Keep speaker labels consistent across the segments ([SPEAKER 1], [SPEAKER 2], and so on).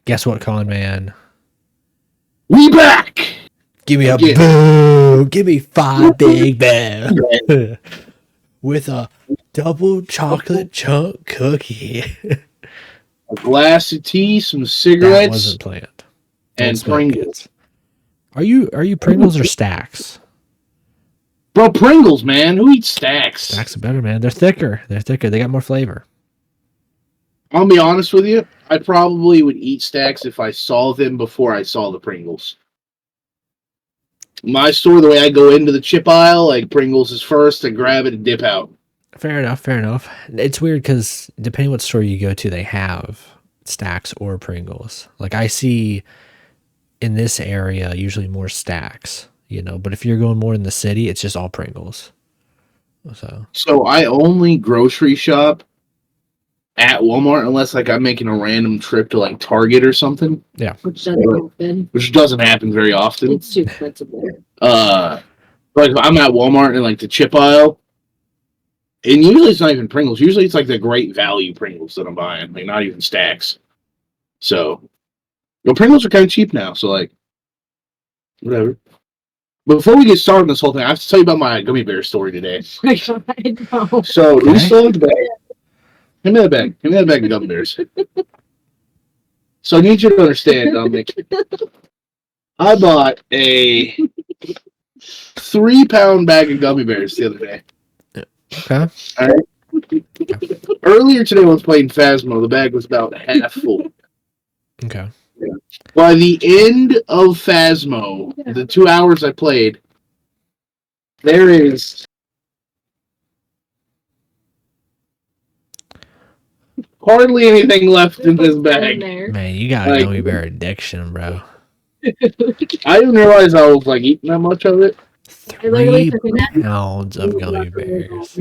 [SPEAKER 1] Guess what, con man?
[SPEAKER 2] We back!
[SPEAKER 1] Give me a boo! Give me 5 big boo! With a double chocolate chunk cookie.
[SPEAKER 2] A glass of tea, some cigarettes.
[SPEAKER 1] That wasn't planned.
[SPEAKER 2] And Pringles.
[SPEAKER 1] Are you Pringles or Stacks?
[SPEAKER 2] Bro, Pringles, man. Who eats Stacks?
[SPEAKER 1] Stacks are better, man. They're thicker. They got more flavor.
[SPEAKER 2] I'll be honest with you. I probably would eat Stacks if I saw them before I saw the Pringles. My store, the way I go into the chip aisle, like Pringles is first, and grab it and dip out.
[SPEAKER 1] Fair enough. It's weird because depending what store you go to, they have Stacks or Pringles. Like I see in this area usually more Stacks, but if you're going more in the city, it's just all Pringles.
[SPEAKER 2] So I only grocery shop at Walmart unless like I'm making a random trip to like Target or something.
[SPEAKER 1] Yeah.
[SPEAKER 3] Which
[SPEAKER 2] doesn't happen very often.
[SPEAKER 3] It's too expensive there.
[SPEAKER 2] Like if I'm at Walmart in like the chip aisle, and usually it's not even Pringles. Usually it's like the Great Value Pringles that I'm buying, like not even Stacks. So, Pringles are kind of cheap now. So like, whatever. Before we get started on this whole thing, I have to tell you about my gummy bear story today.
[SPEAKER 3] My God, no.
[SPEAKER 2] So we still have the bag. Give me that bag. Give me that bag of gummy bears. So I need you to understand, Dominic. I bought a 3-pound bag of gummy bears the other day.
[SPEAKER 1] Okay.
[SPEAKER 2] All right. Earlier today, when I was playing Phasmo, the bag was about half full.
[SPEAKER 1] Okay.
[SPEAKER 2] By the end of Phasmo, the 2 hours I played, there is hardly anything left in this bag.
[SPEAKER 1] Man, you got a gummy bear addiction, bro.
[SPEAKER 2] I didn't realize I was like eating that much of it.
[SPEAKER 1] 3 pounds of gummy bears.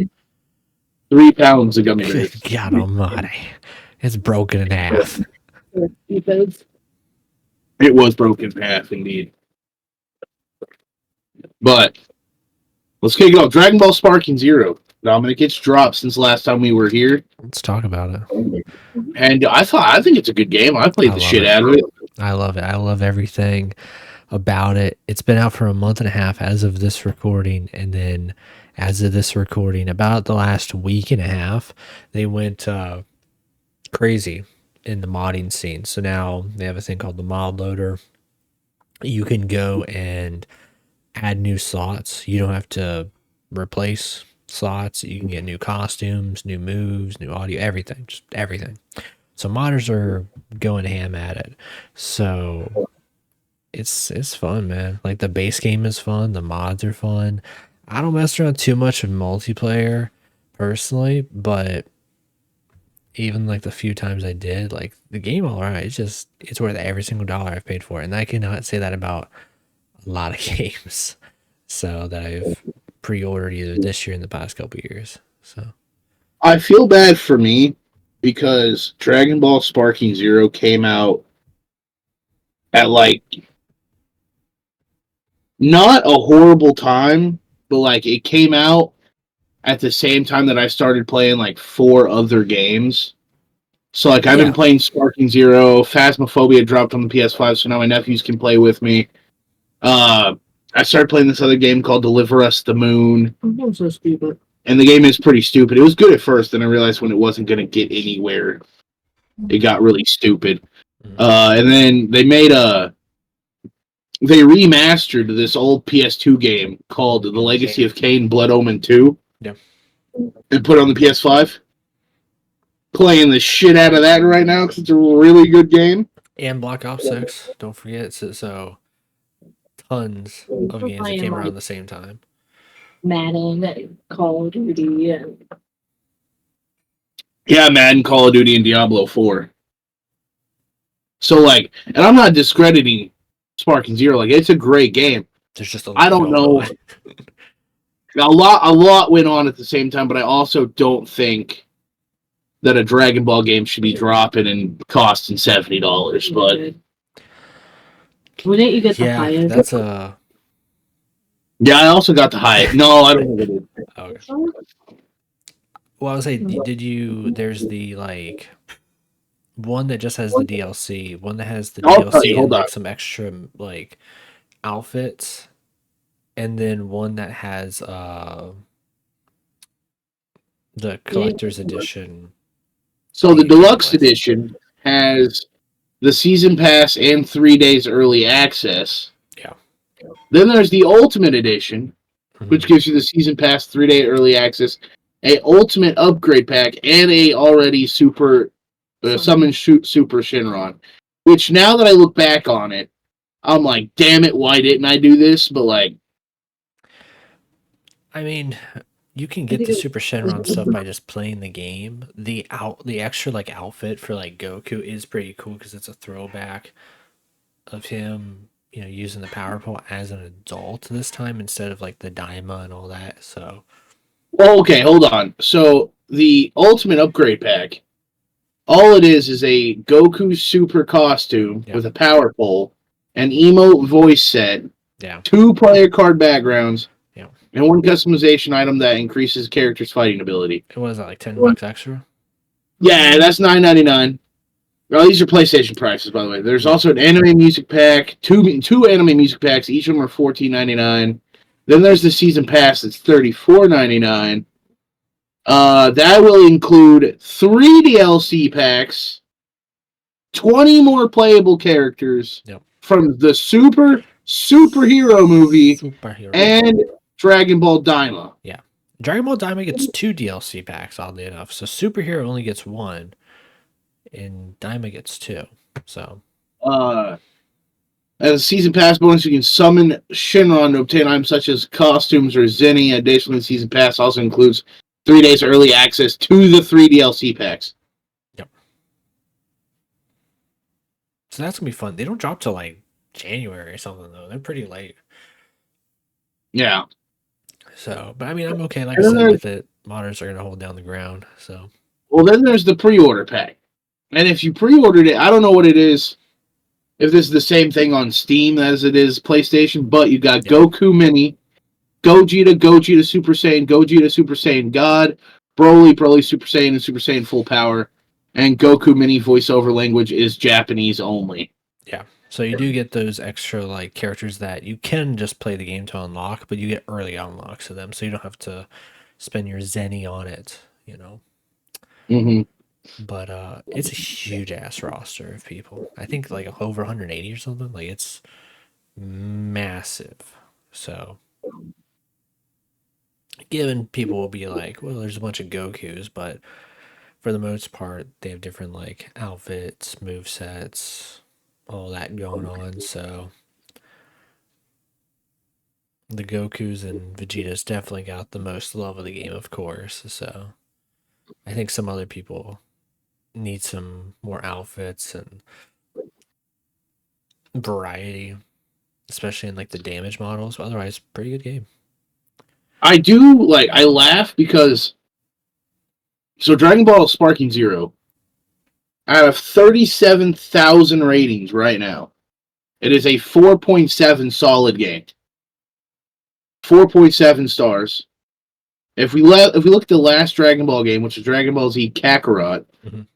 [SPEAKER 2] 3 pounds of gummy bears.
[SPEAKER 1] God almighty. It's broken in half.
[SPEAKER 2] It was broken in half, indeed. But let's kick it off. Dragon Ball Sparking Zero. Dominic, it's dropped since the last time we were here.
[SPEAKER 1] Let's talk about it.
[SPEAKER 2] And I think it's a good game. I played the shit out of it.
[SPEAKER 1] I love it. I love everything about it. It's been out for a month and a half as of this recording, and then as of this recording, about the last week and a half, they went crazy in the modding scene. So now they have a thing called the mod loader. You can go and add new slots. You don't have to replace slots. You can get new costumes, new moves, new audio, everything, just everything. So modders are going ham at it. So it's fun, man. Like the base game is fun, the mods are fun. I don't mess around too much with multiplayer personally, but even like the few times I did, like the game all right, it's worth every single dollar I've paid for it. And I cannot say that about a lot of games so that I've pre-ordered either this year or in the past couple of years. So
[SPEAKER 2] I feel bad for me because Dragon Ball Sparking Zero came out at like not a horrible time, but like it came out at the same time that I started playing like 4 other games. So like I've been playing Sparking Zero, Phasmophobia dropped on the PS5, so now my nephews can play with me. I started playing this other game called Deliver Us the Moon.
[SPEAKER 3] I'm so stupid.
[SPEAKER 2] And the game is pretty stupid. It was good at first, then I realized when it wasn't going to get anywhere, it got really stupid. And then they remastered this old PS2 game called The Legacy of Kain Blood Omen 2.
[SPEAKER 1] Yeah.
[SPEAKER 2] And put it on the PS5. Playing the shit out of that right now because it's a really good game.
[SPEAKER 1] And Black Ops 6, don't forget. So tons of games that came around at the same time.
[SPEAKER 3] Madden, Call of Duty, and
[SPEAKER 2] Madden, Call of Duty, and Diablo 4. So like, and I'm not discrediting Sparking Zero. Like, it's a great game.
[SPEAKER 1] There's just
[SPEAKER 2] I don't know. A lot went on at the same time, but I also don't think that a Dragon Ball game should be dropping and costing $70. But
[SPEAKER 3] wouldn't you get the highest?
[SPEAKER 1] That's a.
[SPEAKER 2] Yeah, I also got the high. No, I don't think I did. Okay.
[SPEAKER 1] Well, I was saying, did you? There's the like one that just has the DLC, one that has the
[SPEAKER 2] I'll tell you.
[SPEAKER 1] DLC and
[SPEAKER 2] Hold on.
[SPEAKER 1] like some extra like outfits, and then one that has the collector's edition
[SPEAKER 2] So the
[SPEAKER 1] that you get
[SPEAKER 2] deluxe
[SPEAKER 1] with.
[SPEAKER 2] edition has the season pass and 3 days early access.
[SPEAKER 1] Yeah.
[SPEAKER 2] Then there's the ultimate edition,
[SPEAKER 1] Mhm.
[SPEAKER 2] which gives you the season pass, 3 day early access, a ultimate upgrade pack, and a already super summon shoot super Shinron. Which now that I look back on it, I'm like, damn it, why didn't I do this? But like,
[SPEAKER 1] I mean, you can
[SPEAKER 3] I
[SPEAKER 1] get
[SPEAKER 3] think
[SPEAKER 1] the
[SPEAKER 3] it
[SPEAKER 1] Super Shenron stuff by just playing the game. The extra like outfit for like Goku is pretty cool because it's a throwback of him, using the power pole as an adult this time instead of like the Daima and all that. So
[SPEAKER 2] well, okay, hold on. So the ultimate upgrade pack, all it is a Goku super costume
[SPEAKER 1] yeah,
[SPEAKER 2] with a power pole, an emote voice set,
[SPEAKER 1] yeah,
[SPEAKER 2] 2 player card backgrounds,
[SPEAKER 1] yeah.
[SPEAKER 2] and one customization item that increases character's fighting ability.
[SPEAKER 1] It was like $10 extra.
[SPEAKER 2] Yeah, that's $9.99. Oh, these are PlayStation prices, by the way. There's
[SPEAKER 1] Yeah,
[SPEAKER 2] also an anime music pack, two anime music packs. Each of them are $14.99. Then there's the season pass. It's $34.99. That will include 3 DLC packs, 20 more playable characters
[SPEAKER 1] yep.
[SPEAKER 2] from the superhero movie,
[SPEAKER 1] Superhero movie.
[SPEAKER 2] and Dragon Ball Daima.
[SPEAKER 1] Yeah. Dragon Ball Daima gets 2 DLC packs, oddly enough. So Superhero only gets one, and Daima gets two. So
[SPEAKER 2] Uh, As a season pass bonus, you can summon Shinron to obtain items such as costumes or Zenny. Additionally, the season pass also includes 3 days early access to the 3 DLC packs.
[SPEAKER 1] yep. So that's gonna be fun. They don't drop till like January or something though. They're pretty late.
[SPEAKER 2] Yeah.
[SPEAKER 1] So, but I mean, I'm okay. Like I
[SPEAKER 2] And then
[SPEAKER 1] said,
[SPEAKER 2] there's
[SPEAKER 1] with it, modders are gonna hold down the ground. So
[SPEAKER 2] then there's the pre-order pack. And if you pre-ordered it, I don't know what it is. If this is the same thing on Steam as it is PlayStation, but you got
[SPEAKER 1] yeah,
[SPEAKER 2] Goku Mini, Gogeta Super Saiyan, Gogeta Super Saiyan God, Broly Super Saiyan, and Super Saiyan Full Power, and Goku Mini voiceover language is Japanese only.
[SPEAKER 1] yeah. So you do get those extra like characters that you can just play the game to unlock, but you get early unlocks of them, so you don't have to spend your zenny on it.
[SPEAKER 2] Mm-hmm.
[SPEAKER 1] But it's a huge ass roster of people. I think like over 180 or something. Like it's massive. So given people will be like, well, there's a bunch of Gokus, but for the most part, they have different like outfits, move sets, all that going on. So the Gokus and Vegetas definitely got the most love of the game, of course. So I think some other people need some more outfits and variety, especially in like the damage models. But otherwise, pretty good game.
[SPEAKER 2] I laugh because so Dragon Ball Sparking Zero, out of 37,000 ratings right now, it is a 4.7 solid game. 4.7 stars. If we look at the last Dragon Ball game, which is Dragon Ball Z Kakarot,
[SPEAKER 1] Mhm.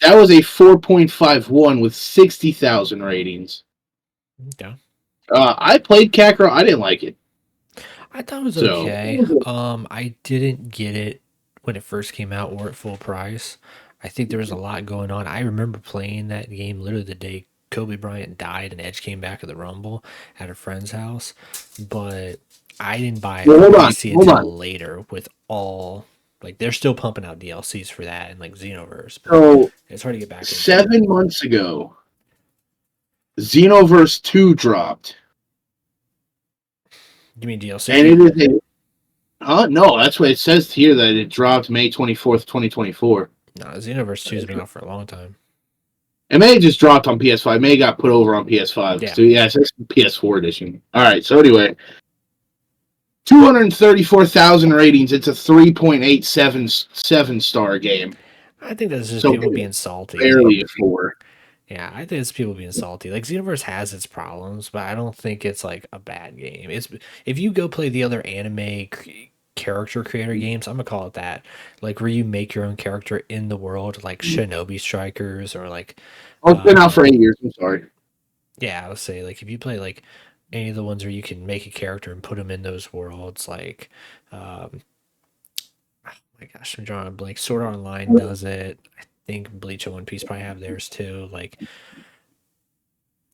[SPEAKER 2] that was a 4.51 with 60,000 ratings.
[SPEAKER 1] Yeah.
[SPEAKER 2] I played Kakarot. I didn't like it.
[SPEAKER 1] I thought it was
[SPEAKER 2] So,
[SPEAKER 1] okay. I didn't get it when it first came out or at full price. I think there was a lot going on. I remember playing that game literally the day Kobe Bryant died and Edge came back at the Rumble at a friend's house, but I didn't buy it
[SPEAKER 2] well,
[SPEAKER 1] for
[SPEAKER 2] hold on,
[SPEAKER 1] PC
[SPEAKER 2] hold on.
[SPEAKER 1] until later with all like they're still pumping out DLCs for that and like Xenoverse, but
[SPEAKER 2] So,
[SPEAKER 1] it's hard to get back into it.
[SPEAKER 2] 7 months ago, Xenoverse 2 dropped.
[SPEAKER 1] Give me
[SPEAKER 2] And
[SPEAKER 1] DLC.
[SPEAKER 2] it is a. Huh? No, that's what it says here that it dropped May 24th, 2024.
[SPEAKER 1] No, Xenoverse 2's been out for a long time.
[SPEAKER 2] It may have just dropped on PS5. It may have got put over on PS5.
[SPEAKER 1] Yeah.
[SPEAKER 2] So, yeah, it says PS4 edition. All right, so anyway, 234,000 ratings. It's a 3.877 star game.
[SPEAKER 1] I think that's just
[SPEAKER 2] So,
[SPEAKER 1] people being salty.
[SPEAKER 2] barely a 4.
[SPEAKER 1] Yeah, I think it's people being salty. Like Xenoverse has its problems, but I don't think it's like a bad game. It's if you go play the other anime character creator games. I'm gonna call it that. Like where you make your own character in the world, like Shinobi Strikers or like
[SPEAKER 2] Oh, it's been out for 8 years. I'm sorry.
[SPEAKER 1] yeah, let's say like if you play like any of the ones where you can make a character and put them in those worlds, like um, oh my gosh, I'm drawing a blank. Sword Art Online does it. I think Bleach and One Piece probably have theirs too. Like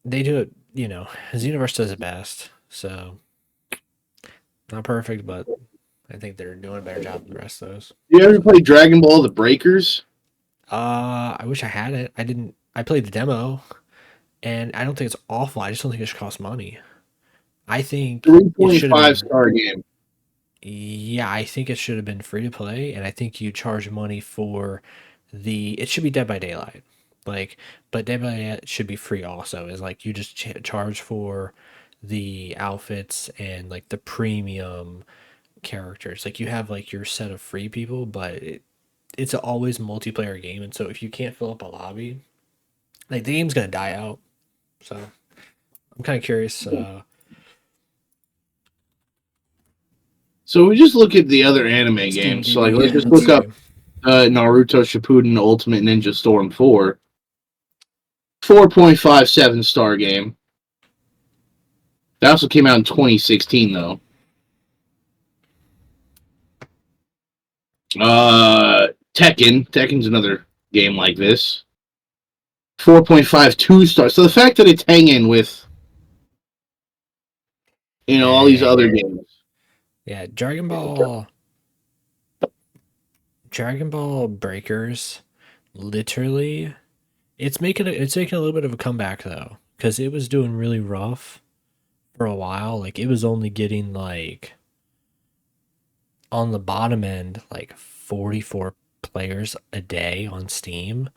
[SPEAKER 1] they do it, you know, Xenoverse does it best. So not perfect, but I think they're doing a better job than the rest of those.
[SPEAKER 2] You ever play Dragon Ball The Breakers?
[SPEAKER 1] I wish I had it. I didn't. I played the demo, and I don't think it's awful. I just don't think it should cost money. I think it should have
[SPEAKER 2] 3.5
[SPEAKER 1] been.
[SPEAKER 2] star game.
[SPEAKER 1] Yeah, I think it should have been free to play, and I think you charge money for the. It should be Dead by Daylight, like, but Dead by Daylight should be free also. Is like you just charge for the outfits and like the premium characters. Like you have like your set of free people, but it's always a multiplayer game, and so if you can't fill up a lobby, like the game's gonna die out. So I'm kind of curious.
[SPEAKER 2] So we just look at the other anime
[SPEAKER 1] Steam
[SPEAKER 2] games. So like, let's
[SPEAKER 1] DB,
[SPEAKER 2] just
[SPEAKER 1] let's
[SPEAKER 2] look up
[SPEAKER 1] see.
[SPEAKER 2] Naruto Shippuden Ultimate Ninja Storm 4. 4.57 star game. That also came out in 2016, though. Tekken's another game like this. 4.52 stars. So the fact that it's hanging with, all these other
[SPEAKER 1] Dang.
[SPEAKER 2] games.
[SPEAKER 1] Yeah, Dragon Ball Breakers, literally, it's making a little bit of a comeback though, because it was doing really rough for a while. Like it was only getting like on the bottom end like 44 players a day on Steam.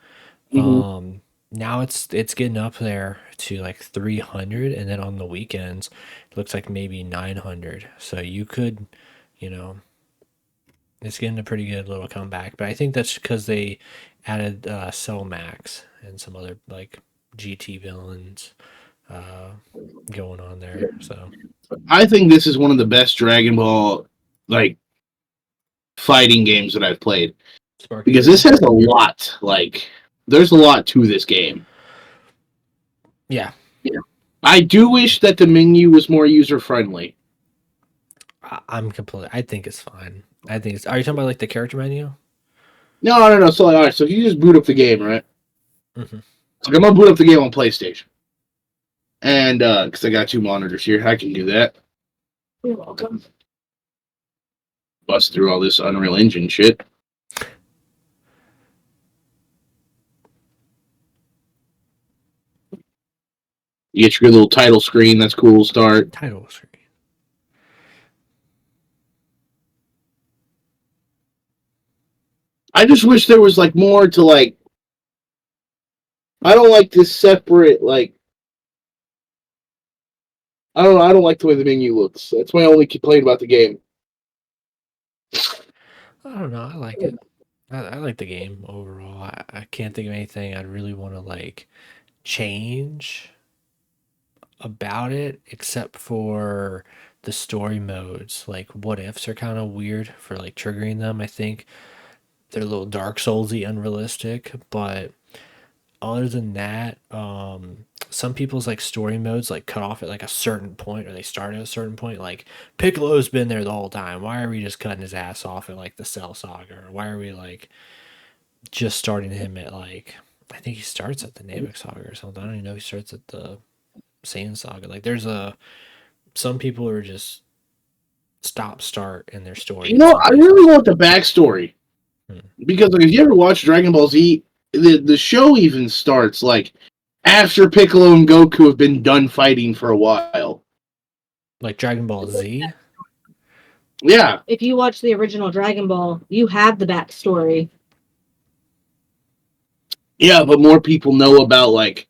[SPEAKER 2] Mm-hmm.
[SPEAKER 1] Now it's getting up there to like 300, and then on the weekends it looks like maybe 900. So you could, you know, it's getting a pretty good little comeback. But I think that's because they added Cell Max and some other like GT villains uh, going on there. So
[SPEAKER 2] I think this is one of the best Dragon Ball like fighting games that I've played
[SPEAKER 1] Sparky
[SPEAKER 2] because this
[SPEAKER 1] Zero,
[SPEAKER 2] has a lot. Like, there's a lot to this game.
[SPEAKER 1] yeah,
[SPEAKER 2] I do wish that the menu was more user friendly.
[SPEAKER 1] I'm completely. I think it's fine. I think it's. Are you talking about like the character menu?
[SPEAKER 2] No. So, like, all right. So, if you just boot up the game, right?
[SPEAKER 1] Mm-hmm.
[SPEAKER 2] Like, I'm gonna boot up the game on PlayStation, and because I got two monitors here, I can do that.
[SPEAKER 3] You're welcome.
[SPEAKER 2] Bust through all this Unreal Engine shit. You get your good little title screen. That's cool. Start.
[SPEAKER 1] Title screen.
[SPEAKER 2] I just wish there was like more to like. I don't like this separate like. I don't know. I don't like the way the menu looks. That's my only complaint about the game.
[SPEAKER 1] I don't know. I like it. I like the game overall. I can't think of anything I'd really want to like change about it except for the story modes. Like what ifs are kind of weird for like triggering them. I think they're a little Dark Soulsy, unrealistic, but other than that, some people's like story modes like cut off at like a certain point or they start at a certain point. Like Piccolo's been there the whole time. Why are we just cutting his ass off at like the Cell Saga? Or why are we like just starting him at like I think he starts at the Namek Saga or something. I don't even know if he starts at the Saiyan Saga. Like there's some people are just stop start in their story in some
[SPEAKER 2] I
[SPEAKER 1] places.
[SPEAKER 2] really want the backstory because like, if you ever watch Dragon Ball Z, the show even starts like after Piccolo and Goku have been done fighting for a while.
[SPEAKER 1] Like Dragon Ball Z.
[SPEAKER 2] Yeah,
[SPEAKER 3] If you watch the original Dragon Ball, you have the backstory.
[SPEAKER 2] yeah, but more people know about like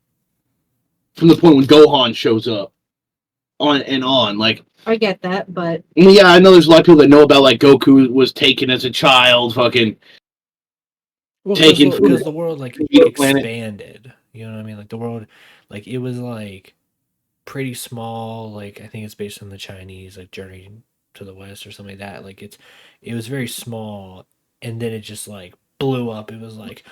[SPEAKER 2] from the point when Gohan shows up on and on. Like,
[SPEAKER 3] I get that, but
[SPEAKER 2] yeah, I know there's a lot of people that know about like Goku was taken as a child, fucking
[SPEAKER 1] Well,
[SPEAKER 2] taken from
[SPEAKER 1] because the world like
[SPEAKER 2] the planet.
[SPEAKER 1] expanded. You know what I mean? Like the world, like it was like pretty small. Like I think it's based on the Chinese like journey to the west or something like that. Like it was very small, and then it just like blew up. It was like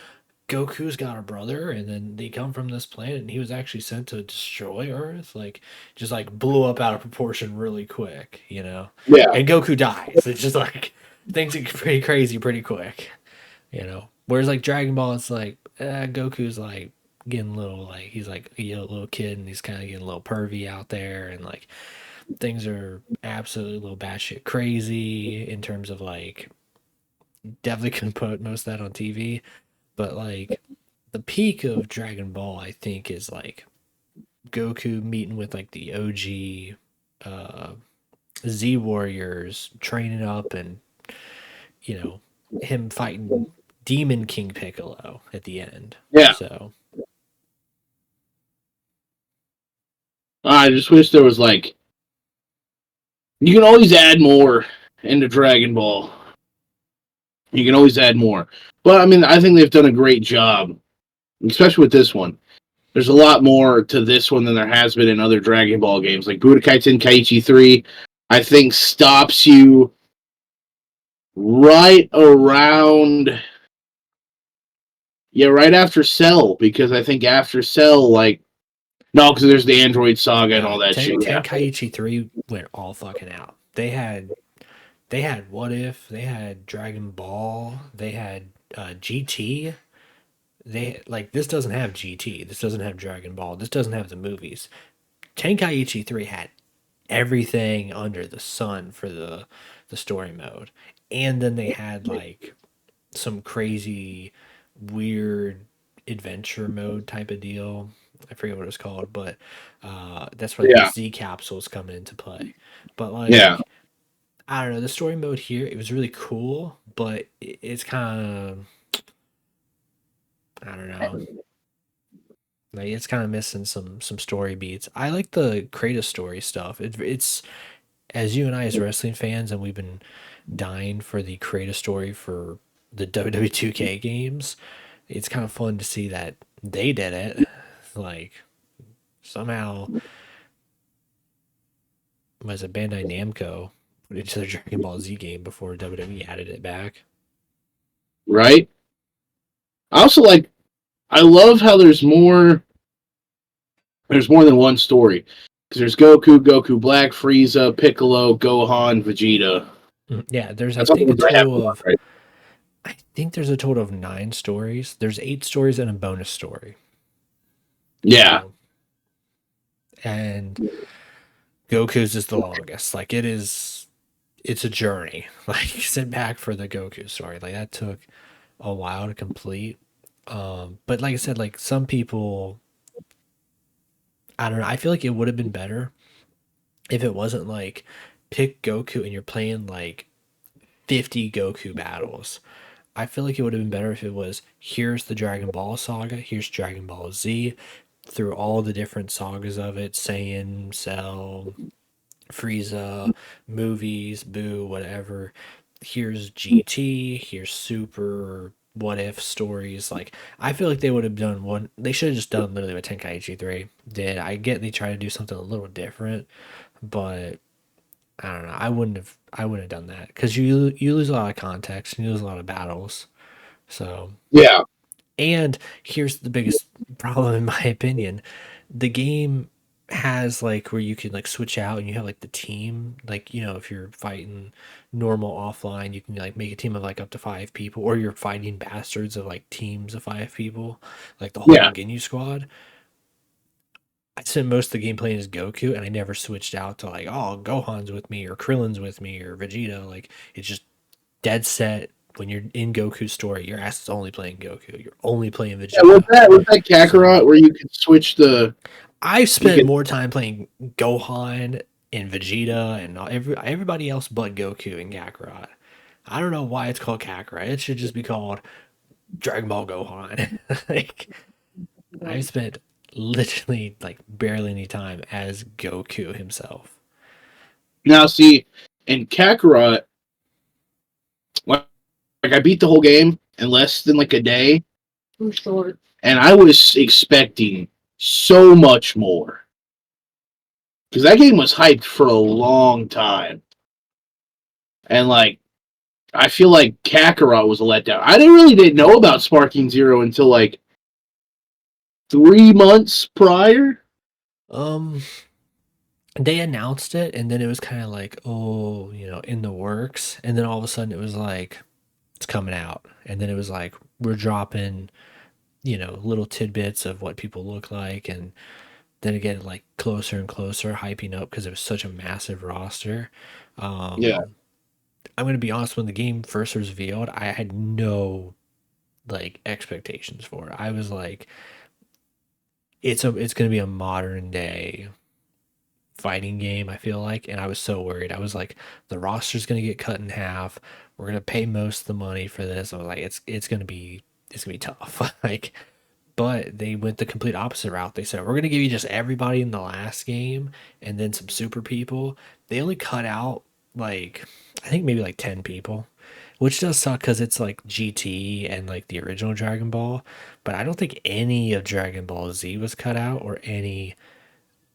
[SPEAKER 1] Goku's got a brother, and then they come from this planet, and he was actually sent to destroy Earth. Like, just like blew up out of proportion really quick, you know.
[SPEAKER 2] Yeah.
[SPEAKER 1] And Goku dies. It's just like things get pretty crazy pretty quick, you know. Whereas like Dragon Ball, it's like Goku's like getting a little like he's like little kid, and he's kind of getting a little pervy out there, and like things are absolutely a little batshit crazy in terms of like definitely couldn't put most of that on TV, but like the peak of Dragon Ball, I think, is like Goku meeting with like the OG uh, Z Warriors, training up, and you know him fighting Demon King Piccolo at the end.
[SPEAKER 2] Yeah.
[SPEAKER 1] So
[SPEAKER 2] I just wish there was like you can always add more into Dragon Ball. You can always add more. But I mean, I think they've done a great job, especially with this one. There's a lot more to this one than there has been in other Dragon Ball games. Like Budokai Tenkaichi 3, I think stops you right around right after Cell, because I think after Cell, like no, because there's the Android Saga and all that shit. Yeah.
[SPEAKER 1] Tenkaichi 3 went all fucking out. They had What If, they had Dragon Ball, they had GT. They like this doesn't have GT. This doesn't have Dragon Ball. This doesn't have the movies. Tenkaichi 3 had everything under the sun for the story mode. And then they had like some crazy weird adventure mode type of deal. I forget what it was called, but that's where like, the
[SPEAKER 2] Yeah.
[SPEAKER 1] Z capsules come into play. But
[SPEAKER 2] Yeah.
[SPEAKER 1] like I don't know, the story mode here it was really cool, but it's kind of I don't know. Like it's kind of missing some story beats. I like the Kratos story stuff. It's as you and I as wrestling fans, and we've been dying for the Kratos story for the WWE 2K games. It's kind of fun to see that they did it. Like somehow was it Bandai Namco put it into the Dragon Ball Z game before WWE added it back.
[SPEAKER 2] Right? I also like I love how there's more than one story. Because there's Goku Black, Frieza, Piccolo, Gohan, Vegeta.
[SPEAKER 1] Yeah, there's I
[SPEAKER 2] That's all
[SPEAKER 1] think a
[SPEAKER 2] I have,
[SPEAKER 1] total of
[SPEAKER 2] right?
[SPEAKER 1] I think there's a total of 9 stories. There's 8 stories and a bonus story.
[SPEAKER 2] Yeah.
[SPEAKER 1] So, and Goku's is the longest. Like it's a journey. Like sit back for the Goku story. Like that took a while to complete. But like I said, like some people I don't know, I feel like it would have been better if it wasn't like pick Goku and you're playing like 50 Goku battles. I feel like it would have been better if it was here's the Dragon Ball saga, here's Dragon Ball Z, through all the different sagas of it, Saiyan, Cell, Frieza, movies, Boo, whatever. Here's GT, here's Super, What If stories. Like, I feel like they would have done one. They should have just done literally what Tenkaichi 3 did. I get they try to do something a little different, but I don't know. I wouldn't have done that because you lose a lot of context and you lose a lot of battles. So,
[SPEAKER 2] Yeah.
[SPEAKER 1] and here's the biggest problem in my opinion: the game has like where you can like switch out and you have like the team. Like if you're fighting normal offline, you can like make a team of like up to 5 people, or you're fighting bastards of like teams of 5 people, like the whole
[SPEAKER 2] Yeah.
[SPEAKER 1] Ginyu squad. I spent most of the game playing as Goku, and I never switched out to like, oh, Gohan's with me, or Krillin's with me, or Vegeta. Like, it's just dead set. When you're in Goku's story, your ass is only playing Goku. You're only playing
[SPEAKER 2] Yeah, was
[SPEAKER 1] Vegeta.
[SPEAKER 2] that Kakarot where you could switch the
[SPEAKER 1] I've
[SPEAKER 2] you
[SPEAKER 1] spent
[SPEAKER 2] could
[SPEAKER 1] more time playing Gohan and Vegeta and everybody else but Goku and Kakarot. I don't know why it's called Kakarot. It should just be called Dragon Ball Gohan. Like, I spent literally like barely any time as Goku himself.
[SPEAKER 2] now see in Kakarot, like I beat the whole game in less than like a day,
[SPEAKER 3] I'm short.
[SPEAKER 2] and I was expecting so much more. Because that game was hyped for a long time. and like I feel like Kakarot was a letdown. I didn't know about Sparking Zero until like 3 months prior.
[SPEAKER 1] Um, they announced it, and then it was kind of like, oh, in the works, and then all of a sudden it was like it's coming out, and then it was like we're dropping, little tidbits of what people look like, and then again like closer and closer, hyping up because it was such a massive roster.
[SPEAKER 2] Yeah,
[SPEAKER 1] I'm gonna be honest, when the game first was revealed, I had no like expectations for it. I was like, it's gonna be a modern day fighting game, I feel like, and I was so worried. I was like, the roster's gonna get cut in half. We're gonna pay most of the money for this. I was like, it's gonna be tough. Like, but they went the complete opposite route. They said, we're gonna give you just everybody in the last game and then some super people. They only cut out like I think maybe like 10 people, which does suck because it's like GT and like the original Dragon Ball. But I don't think any of Dragon Ball Z was cut out, or any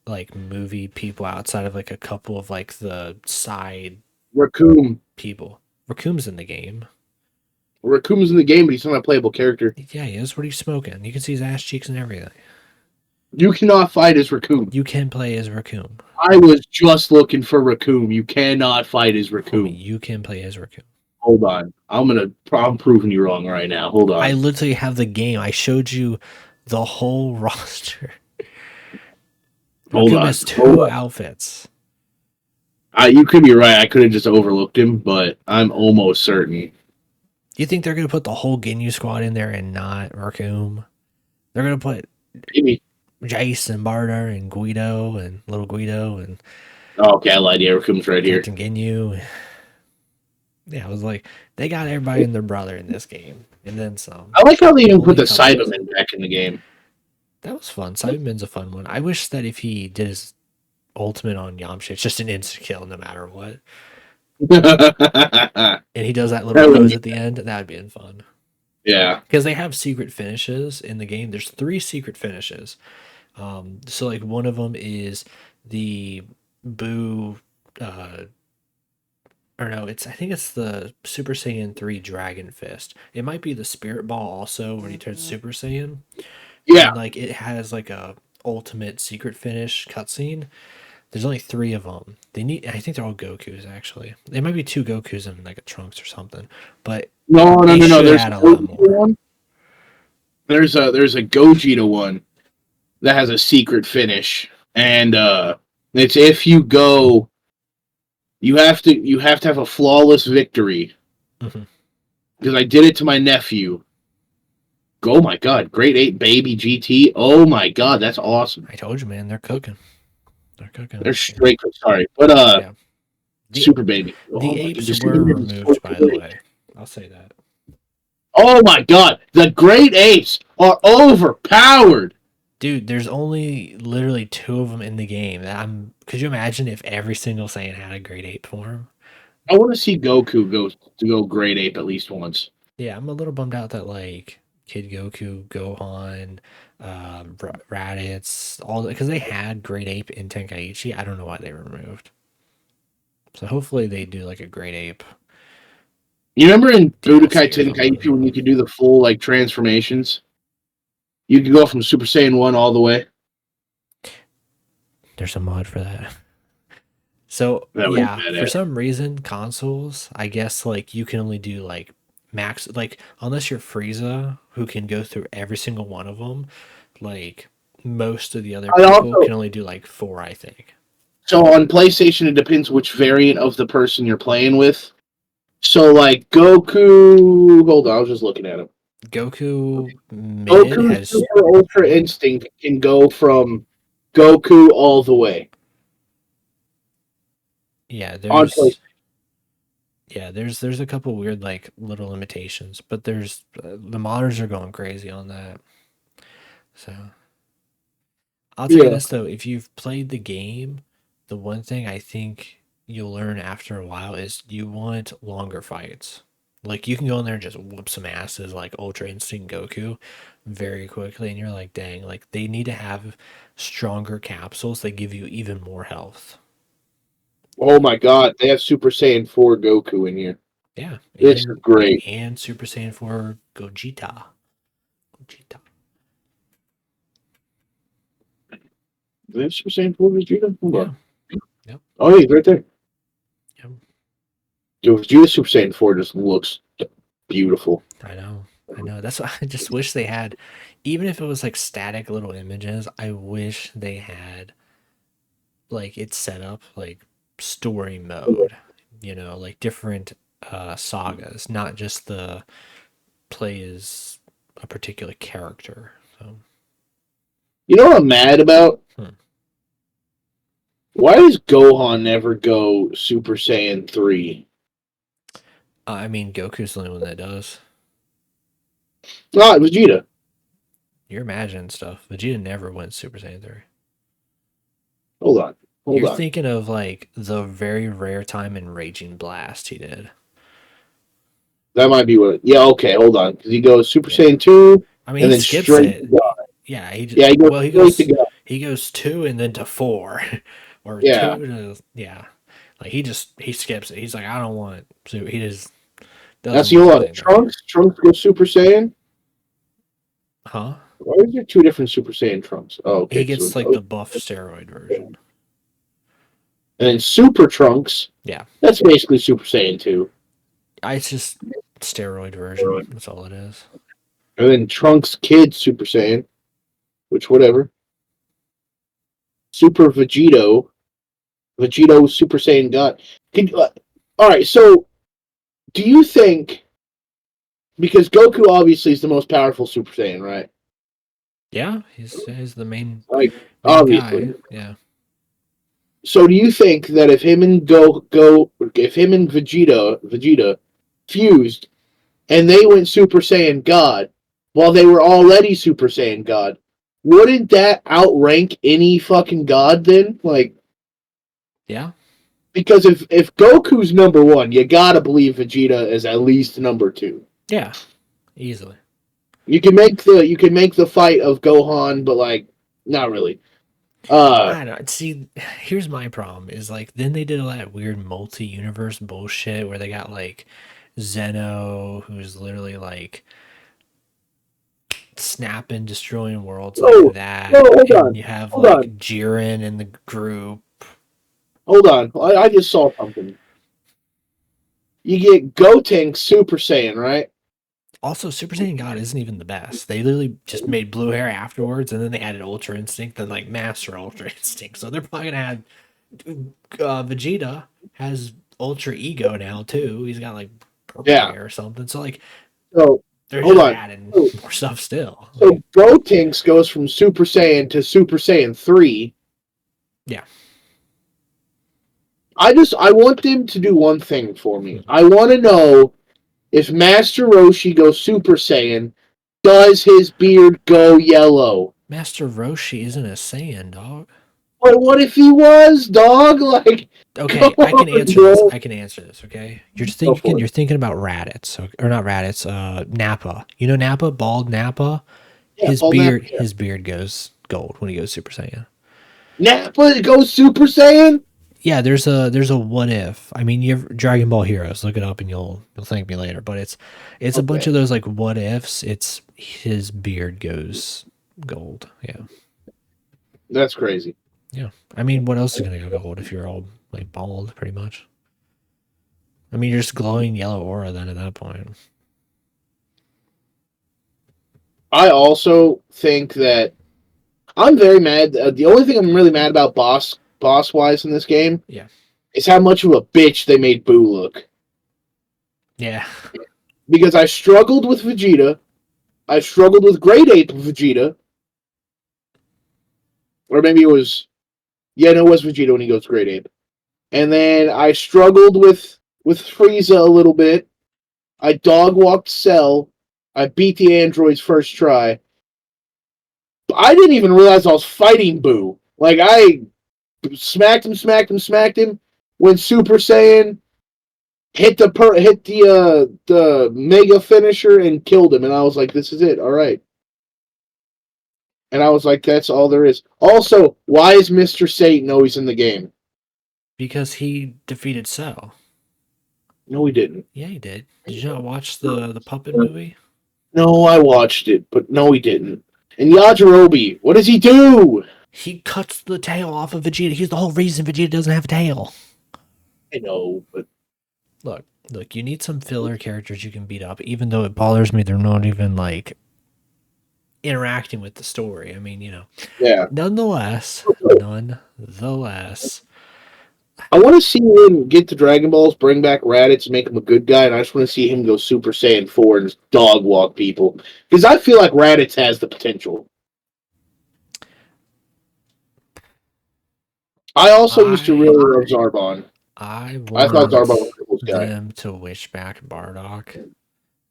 [SPEAKER 1] like movie people outside of like a couple of like the side
[SPEAKER 2] Raccoon.
[SPEAKER 1] people. Rakum's in the game.
[SPEAKER 2] Raccoon's in the game, but he's not a playable character.
[SPEAKER 1] Yeah, he is. What are you smoking? You can see his ass cheeks and everything.
[SPEAKER 2] You cannot fight as Raccoon.
[SPEAKER 1] You can play as Raccoon.
[SPEAKER 2] I was just looking for Raccoon. You cannot fight as
[SPEAKER 1] Homie,
[SPEAKER 2] Raccoon.
[SPEAKER 1] you can play as Raccoon.
[SPEAKER 2] Hold on. I'm proving you wrong right now. Hold
[SPEAKER 1] I
[SPEAKER 2] on.
[SPEAKER 1] literally have the game. I showed you the whole roster.
[SPEAKER 2] Hold
[SPEAKER 1] Raccoon
[SPEAKER 2] on.
[SPEAKER 1] has
[SPEAKER 2] Hold
[SPEAKER 1] 2
[SPEAKER 2] on.
[SPEAKER 1] outfits.
[SPEAKER 2] You could be right. I could have just overlooked him, but I'm almost certain.
[SPEAKER 1] You think they're gonna put the whole Ginyu squad in there and not Raccoon? They're gonna put
[SPEAKER 2] Maybe.
[SPEAKER 1] Jace and Barter and Guido and Little Guido and
[SPEAKER 2] Oh, okay, I lied. Yeah, Raccoon's right here.
[SPEAKER 1] Captain Ginyu. Yeah, I was like, they got everybody and their brother in this game, and then some.
[SPEAKER 2] I like how they even put
[SPEAKER 1] Only
[SPEAKER 2] the
[SPEAKER 1] a couple.
[SPEAKER 2] Cyberman back in the game.
[SPEAKER 1] That was fun. Cyberman's a fun one. I wish that if he did his ultimate on Yamcha, it's just an insta kill no matter what.
[SPEAKER 2] That
[SPEAKER 1] And he does that little
[SPEAKER 2] would
[SPEAKER 1] pose
[SPEAKER 2] be,
[SPEAKER 1] at the end. That would be fun.
[SPEAKER 2] yeah.
[SPEAKER 1] Because they have secret finishes in the game. There's 3 secret finishes. So like one of them is the Boo, or no, I think it's the Super Saiyan 3 Dragon Fist. It might be the Spirit Ball also when he turns Super Saiyan.
[SPEAKER 2] Yeah.
[SPEAKER 1] And like it has like a ultimate secret finish cutscene. There's only 3 of them. I think they're all Gokus actually. There might be 2 Gokus and like a Trunks or something. But
[SPEAKER 2] No.
[SPEAKER 1] they should
[SPEAKER 2] There's
[SPEAKER 1] add
[SPEAKER 2] a
[SPEAKER 1] a lot
[SPEAKER 2] Gogeta
[SPEAKER 1] more.
[SPEAKER 2] one. There's a Gogeta one that has a secret finish, and it's if you go, you have to have a flawless victory.
[SPEAKER 1] Mhm.
[SPEAKER 2] Because I did it to my nephew. Oh my god, grade 8 baby GT. Oh my god, that's awesome.
[SPEAKER 1] I told you, man, they're cooking. They're cooking.
[SPEAKER 2] They're straight. Sorry, but
[SPEAKER 1] Yeah. The
[SPEAKER 2] super baby. Oh
[SPEAKER 1] the
[SPEAKER 2] my god,
[SPEAKER 1] apes
[SPEAKER 2] just
[SPEAKER 1] were
[SPEAKER 2] give me so
[SPEAKER 1] removed, by the
[SPEAKER 2] good.
[SPEAKER 1] way. I'll say that.
[SPEAKER 2] Oh my god, the grade 8s are overpowered.
[SPEAKER 1] Dude, there's only literally 2 of them in the game. Could you imagine if every single Saiyan had a grade 8 form?
[SPEAKER 2] I want to see Goku go grade 8 at least once.
[SPEAKER 1] Yeah, I'm a little bummed out that like Kid Goku, Gohan, Raditz, all because they had grade 8 in Tenkaichi. I don't know why they were removed. So hopefully they do like a grade 8
[SPEAKER 2] You remember in Budokai
[SPEAKER 1] DLC or something.
[SPEAKER 2] Tenkaichi when you could do the full like transformations? You could go from Super Saiyan 1 all the way.
[SPEAKER 1] There's a mod for that. So
[SPEAKER 2] That would be
[SPEAKER 1] yeah, for
[SPEAKER 2] badass.
[SPEAKER 1] some reason, consoles, I guess like you can only do like max, like unless you're Frieza, who can go through every single one of them. Like most of the other
[SPEAKER 2] I
[SPEAKER 1] people
[SPEAKER 2] also
[SPEAKER 1] can only do like 4, I think.
[SPEAKER 2] So on PlayStation, it depends which variant of the person you're playing with. So like Goku, hold on, I was just looking at him.
[SPEAKER 1] Goku mid
[SPEAKER 2] Goku's
[SPEAKER 1] has
[SPEAKER 2] Super Ultra Instinct can go from Goku all the way
[SPEAKER 1] yeah,
[SPEAKER 2] on PlayStation.
[SPEAKER 1] there's a couple weird like little limitations, but there's the modders are going crazy on that. So I'll tell you
[SPEAKER 2] Yeah,
[SPEAKER 1] this though, if you've played the game, the one thing I think you'll learn after a while is you want longer fights. Like you can go in there and just whoop some asses like Ultra Instinct Goku very quickly, and you're like, dang, like they need to have stronger capsules that give you even more health.
[SPEAKER 2] Oh my god, they have Super Saiyan 4 Goku in here.
[SPEAKER 1] Yeah,
[SPEAKER 2] This is great.
[SPEAKER 1] and Super Saiyan 4 Gogeta. Gogeta.
[SPEAKER 2] Is that Super Saiyan 4 Vegeta? Hold
[SPEAKER 1] Yeah.
[SPEAKER 2] on.
[SPEAKER 1] Yep.
[SPEAKER 2] Oh, yeah, he's right there.
[SPEAKER 1] Yep.
[SPEAKER 2] Dude, Vegeta Super Saiyan 4 just looks beautiful.
[SPEAKER 1] I know. I know. That's why I just wish they had, even if it was like static little images, I wish they had like it's set up like story mode, like different sagas, not just the play as a particular character. So,
[SPEAKER 2] You know what I'm mad about?
[SPEAKER 1] hmm.
[SPEAKER 2] Why does Gohan never go Super Saiyan 3?
[SPEAKER 1] I mean, Goku's the only one that does.
[SPEAKER 2] Ah, Vegeta.
[SPEAKER 1] You're imagining stuff. Vegeta never went Super Saiyan 3.
[SPEAKER 2] Hold on. Hold
[SPEAKER 1] You're
[SPEAKER 2] on.
[SPEAKER 1] thinking of like the very rare time in Raging Blast he did.
[SPEAKER 2] That might be what. Yeah, okay, hold on. Because he goes Super
[SPEAKER 1] Yeah.
[SPEAKER 2] Saiyan 2
[SPEAKER 1] I mean,
[SPEAKER 2] and
[SPEAKER 1] he
[SPEAKER 2] then
[SPEAKER 1] skips
[SPEAKER 2] straight to
[SPEAKER 1] it.
[SPEAKER 2] God.
[SPEAKER 1] Yeah, he just,
[SPEAKER 2] Yeah, he goes
[SPEAKER 1] well,
[SPEAKER 2] straight to God.
[SPEAKER 1] he goes 2 and then to 4 or
[SPEAKER 2] Yeah.
[SPEAKER 1] 2 to, yeah. Like he skips it. He's like, I don't want, so he just
[SPEAKER 2] Now,
[SPEAKER 1] doesn't
[SPEAKER 2] see,
[SPEAKER 1] want
[SPEAKER 2] hold
[SPEAKER 1] Super
[SPEAKER 2] on.
[SPEAKER 1] Saiyan 3.
[SPEAKER 2] Trunks goes Super Saiyan.
[SPEAKER 1] Huh?
[SPEAKER 2] Why is there two different Super Saiyan Trunks? Oh,
[SPEAKER 1] He
[SPEAKER 2] okay. So
[SPEAKER 1] gets
[SPEAKER 2] it's,
[SPEAKER 1] like the buff steroid version.
[SPEAKER 2] and then Super Trunks.
[SPEAKER 1] Yeah.
[SPEAKER 2] That's basically Super Saiyan 2.
[SPEAKER 1] It's just steroid version. That's all it is.
[SPEAKER 2] And then Trunks Kid Super Saiyan, which whatever. Super Vegito. Vegito Super Saiyan God. All right, so do you think, because Goku obviously is the most powerful Super Saiyan, right?
[SPEAKER 1] Yeah, he's the
[SPEAKER 2] Like,
[SPEAKER 1] main guy.
[SPEAKER 2] obviously.
[SPEAKER 1] Yeah.
[SPEAKER 2] So do you think that if him and if him and Vegeta fused and they went Super Saiyan God while they were already Super Saiyan God, wouldn't that outrank any fucking god then? Like,
[SPEAKER 1] Yeah.
[SPEAKER 2] because if Goku's number one, you gotta believe Vegeta is at least number two.
[SPEAKER 1] Yeah. Easily.
[SPEAKER 2] You can make the fight of Gohan, but like not really. Uh
[SPEAKER 1] I don't know. See, here's my problem is like then they did all that weird multi-universe bullshit where they got like Zeno, who's literally like snapping, destroying worlds like
[SPEAKER 2] no, no,
[SPEAKER 1] that,
[SPEAKER 2] hold
[SPEAKER 1] and
[SPEAKER 2] on.
[SPEAKER 1] you have
[SPEAKER 2] Hold on.
[SPEAKER 1] like Jiren in the group.
[SPEAKER 2] Hold on. I just saw something. You get Gotenks Super Saiyan, right?
[SPEAKER 1] Also, Super Saiyan God isn't even the best. They literally just made blue hair afterwards, and then they added Ultra Instinct and like Master Ultra Instinct. So they're probably gonna have Vegeta has Ultra Ego now too. He's got like purple
[SPEAKER 2] Yeah.
[SPEAKER 1] hair or something. So like
[SPEAKER 2] So
[SPEAKER 1] they're
[SPEAKER 2] hold
[SPEAKER 1] just
[SPEAKER 2] on.
[SPEAKER 1] adding
[SPEAKER 2] So,
[SPEAKER 1] more stuff still.
[SPEAKER 2] so Gotenks goes from Super Saiyan to Super Saiyan 3.
[SPEAKER 1] Yeah.
[SPEAKER 2] I want them to do one thing for me. I want to know if Master Roshi goes Super Saiyan, does his beard go yellow?
[SPEAKER 1] Master Roshi isn't a Saiyan, dog.
[SPEAKER 2] But what if he was, dog? Like,
[SPEAKER 1] Okay,
[SPEAKER 2] come
[SPEAKER 1] I can
[SPEAKER 2] on,
[SPEAKER 1] answer this.
[SPEAKER 2] bro.
[SPEAKER 1] I can answer this. Okay,
[SPEAKER 2] Go for
[SPEAKER 1] you're
[SPEAKER 2] it.
[SPEAKER 1] thinking about Raditz, or not Raditz. Nappa. You know Nappa, bald Nappa.
[SPEAKER 2] Yeah, Paul Nappa. Yeah.
[SPEAKER 1] His beard goes gold when he goes Super Saiyan.
[SPEAKER 2] Nappa goes Super Saiyan?
[SPEAKER 1] Yeah, there's a what if. I mean, you have Dragon Ball Heroes. Look it up and you'll thank me later. But it's a bunch
[SPEAKER 2] Okay.
[SPEAKER 1] of those like what ifs. It's his beard goes gold. Yeah,
[SPEAKER 2] That's crazy.
[SPEAKER 1] yeah. I mean, what else is gonna go gold if you're all like bald, pretty much? I mean, you're just glowing yellow aura then at that point.
[SPEAKER 2] I also think that I'm very mad. The only thing I'm really mad about boss wise in this game
[SPEAKER 1] Yeah,
[SPEAKER 2] is how much of a bitch they made Boo look.
[SPEAKER 1] yeah,
[SPEAKER 2] Because I struggled with Vegeta, I struggled with Great Ape Vegeta, or maybe it was, yeah, no, it was Vegeta when he goes Great Ape, and then I struggled with Frieza a little bit. I dog walked Cell. I beat the androids first try. I didn't even realize I was fighting Boo. Like I smacked him. Went Super Saiyan, hit the mega finisher and killed him. And I was like, this is it. All right. And I was like, that's all there is. Also, why is Mr. Satan always in the game?
[SPEAKER 1] Because he defeated Cell.
[SPEAKER 2] No, we didn't.
[SPEAKER 1] Yeah, he did. Did you not watch the puppet movie?
[SPEAKER 2] No, I watched it, but no, he didn't. And Yajirobe, what does he do?
[SPEAKER 1] He cuts the tail off of Vegeta. He's the whole reason Vegeta doesn't have a tail.
[SPEAKER 2] I know, but
[SPEAKER 1] Look, you need some filler characters you can beat up, even though it bothers me they're not even like interacting with the story. I mean,
[SPEAKER 2] yeah.
[SPEAKER 1] nonetheless,
[SPEAKER 2] I want to see him get the Dragon Balls, bring back Raditz, and make him a good guy, and I just want to see him go Super Saiyan 4 and just dog walk people. Because I feel like Raditz has the potential. I also used to really love Zarbon.
[SPEAKER 1] I
[SPEAKER 2] I thought Zarbon was
[SPEAKER 1] want
[SPEAKER 2] a cool guy.
[SPEAKER 1] them to wish back Bardock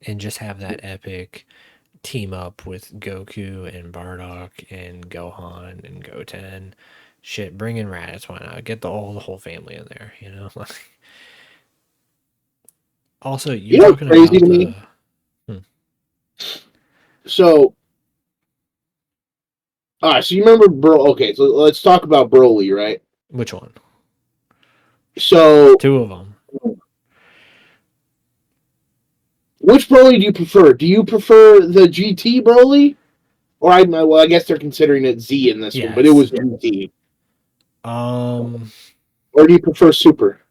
[SPEAKER 1] and just have that epic team up with Goku and Bardock and Gohan and Goten. Shit, bring in Raditz, why not? Get the whole family in there, Also, you're talking
[SPEAKER 2] crazy
[SPEAKER 1] about
[SPEAKER 2] to me?
[SPEAKER 1] the
[SPEAKER 2] So, alright, so you remember Bro? Okay, so let's talk about Broly, right?
[SPEAKER 1] which one?
[SPEAKER 2] So,
[SPEAKER 1] 2 of them.
[SPEAKER 2] which Broly do you prefer? Do you prefer the GT Broly? Or I guess they're considering it Z in this one, but it was GT. Or do you prefer Super?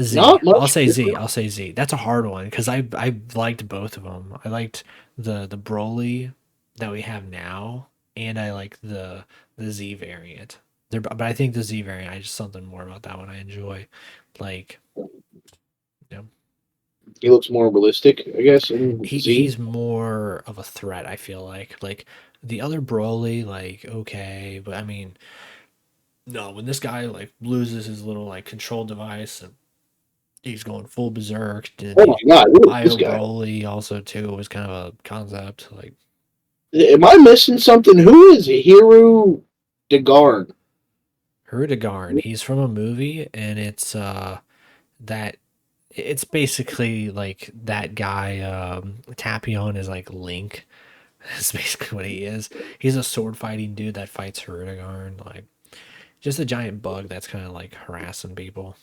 [SPEAKER 1] Z.
[SPEAKER 2] Not much
[SPEAKER 1] I'll say Z.
[SPEAKER 2] different.
[SPEAKER 1] I'll say Z. That's a hard one because I liked both of them. I liked the Broly that we have now, and I like the Z variant. But I think the Z variant, I just something more about that one I enjoy. Like,
[SPEAKER 2] He looks more realistic, I guess. In Z.
[SPEAKER 1] he's more of a threat. I feel like the other Broly, like okay, but I mean, no, when this guy like loses his little like control device and he's going full berserk.
[SPEAKER 2] Oh my god, look at this guy.
[SPEAKER 1] Broly also too was kind of a concept. Like,
[SPEAKER 2] am I missing something? Who is Hiru Degarn?
[SPEAKER 1] Hirudegarn, he's from a movie, and it's that it's basically like that guy Tapion is like Link. That's basically what he is. He's a sword fighting dude that fights Hirudegarn, like just a giant bug that's kind of like harassing people.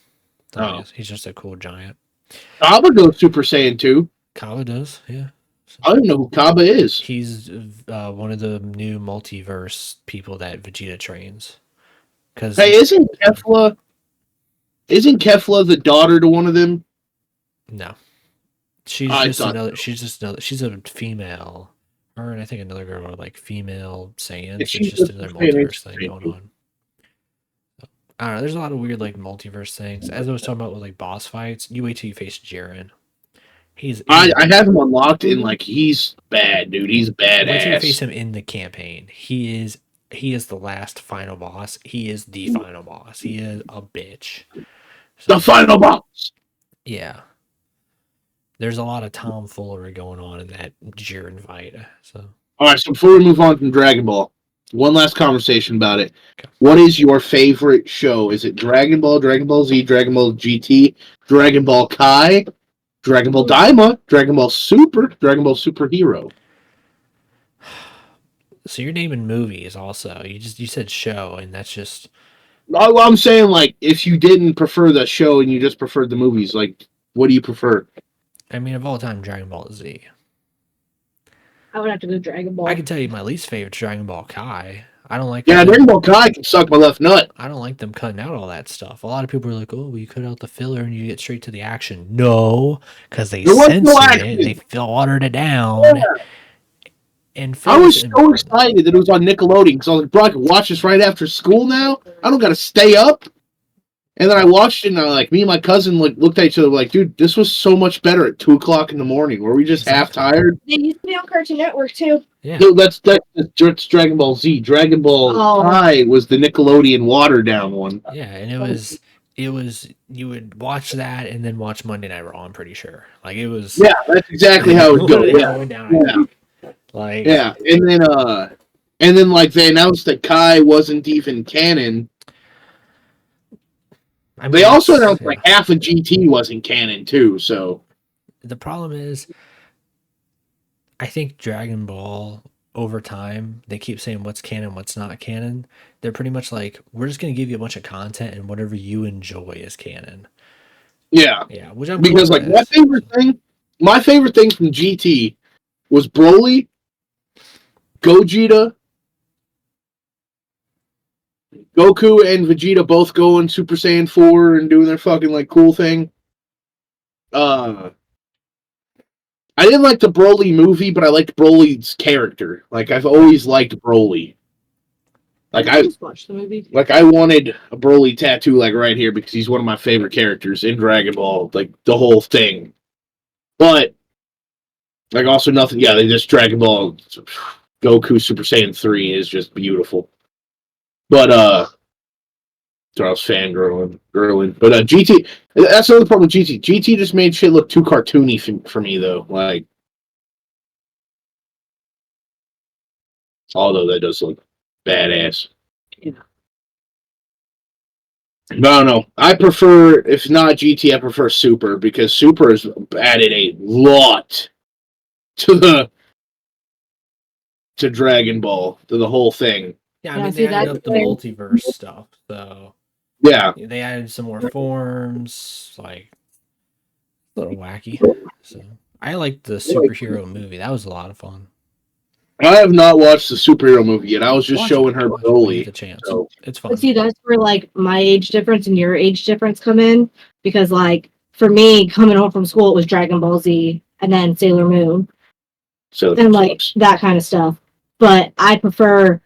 [SPEAKER 1] He's just a cool giant.
[SPEAKER 2] Kaba goes Super Saiyan 2.
[SPEAKER 1] Kaba does, yeah.
[SPEAKER 2] I don't know who Kaba is.
[SPEAKER 1] He's one of the new multiverse people that Vegeta trains.
[SPEAKER 2] Hey, isn't Kefla the daughter to one of them?
[SPEAKER 1] No, she's just another. She's a female. Her and I think another girl are like female Saiyans. It's just another multiverse thing going on. I don't know. There's a lot of weird like multiverse things. As I was talking about with like boss fights, you wait till you face Jiren.
[SPEAKER 2] I have him unlocked and like he's bad, dude. He's badass.
[SPEAKER 1] Wait till you face him in the campaign. He is the last final boss. He is the final boss. He is a bitch.
[SPEAKER 2] So, the final boss.
[SPEAKER 1] Yeah. There's a lot of tomfoolery going on in that Jiren fight. So,
[SPEAKER 2] all right. So before we move on from Dragon Ball, one last conversation about it. Okay. What is your favorite show? Is it Dragon Ball, Dragon Ball Z, Dragon Ball GT, Dragon Ball Kai, Dragon Ball Daima, Dragon Ball Super, Dragon Ball Super Hero?
[SPEAKER 1] So you're naming movies also. You said show, and that's just.
[SPEAKER 2] I'm saying like if you didn't prefer the show and you just preferred the movies, like what do you prefer?
[SPEAKER 1] I mean, of all time, Dragon Ball Z.
[SPEAKER 3] I would have to go Dragon Ball.
[SPEAKER 1] I can tell you my least favorite Dragon Ball Kai. I don't like.
[SPEAKER 2] Yeah, Dragon Ball Kai can suck my left nut.
[SPEAKER 1] I don't like them cutting out all that stuff. A lot of people are like, "Oh, well, you cut out the filler and you get straight to the action." No, because they censored it. They watered it down. Yeah. And
[SPEAKER 2] I was so excited that it was on Nickelodeon because I was like, "Bro, I can watch this right after school now. I don't got to stay up." And then I watched it, and me and my cousin looked at each other like, "Dude, this was so much better at 2:00 in the morning. Were we just half tired?"
[SPEAKER 3] They used to be on Cartoon Network too.
[SPEAKER 1] Yeah,
[SPEAKER 2] that's Dragon Ball Z. Dragon Ball Kai was the Nickelodeon watered down one.
[SPEAKER 1] Yeah, and it was you would watch that and then watch Monday Night Raw. I'm pretty sure. Like it was.
[SPEAKER 2] Yeah, that's exactly how it would go. Yeah.
[SPEAKER 1] Like
[SPEAKER 2] yeah, and then like they announced that Kai wasn't even canon. I mean, they also announced like half of GT wasn't canon too. So
[SPEAKER 1] the problem is, I think Dragon Ball over time, they keep saying what's canon, what's not canon. They're pretty much like, we're just going to give you a bunch of content and whatever you enjoy is canon.
[SPEAKER 2] Yeah,
[SPEAKER 1] Yeah, which I'm
[SPEAKER 2] because
[SPEAKER 1] cool
[SPEAKER 2] like
[SPEAKER 1] with.
[SPEAKER 2] my favorite thing from GT was Broly, Gogeta, Goku, and Vegeta both going Super Saiyan 4 and doing their fucking like cool thing. I didn't like the Broly movie, but I liked Broly's character. Like I've always liked Broly. Like
[SPEAKER 3] I just watched the movie.
[SPEAKER 2] Like I wanted a Broly tattoo like right here because he's one of my favorite characters in Dragon Ball, like the whole thing. But like also nothing. Yeah, they just Dragon Ball Goku Super Saiyan 3 is just beautiful. But so I was fangirling. But GT, that's another problem with GT. GT just made shit look too cartoony for me though. Like, although that does look badass.
[SPEAKER 3] Yeah.
[SPEAKER 2] But I don't know. I prefer, if not GT, I prefer Super because Super has added a lot to Dragon Ball, to the whole thing.
[SPEAKER 1] Yeah, I
[SPEAKER 3] Yeah,
[SPEAKER 1] mean,
[SPEAKER 3] see,
[SPEAKER 1] they added
[SPEAKER 3] that's
[SPEAKER 1] up the
[SPEAKER 3] where-
[SPEAKER 1] multiverse stuff, so
[SPEAKER 2] Yeah.
[SPEAKER 1] they added some more forms, like a little wacky. So I liked the superhero movie. That was a lot of fun.
[SPEAKER 2] I have not watched the superhero movie yet. I was just
[SPEAKER 1] Watch
[SPEAKER 2] showing
[SPEAKER 1] it,
[SPEAKER 2] her
[SPEAKER 1] watch it when you
[SPEAKER 2] Broly.
[SPEAKER 1] get the chance.
[SPEAKER 2] So.
[SPEAKER 1] It's fun.
[SPEAKER 3] But see, that's where like my age difference and your age difference come in, because like for me, coming home from school, it was Dragon Ball Z and then Sailor Moon
[SPEAKER 2] So
[SPEAKER 3] and like that kind of stuff. But I prefer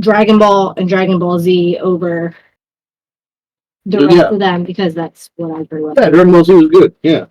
[SPEAKER 3] Dragon Ball and Dragon Ball Z over the rest of them because that's what I grew up.
[SPEAKER 2] Yeah, Dragon Ball Z was good. Yeah,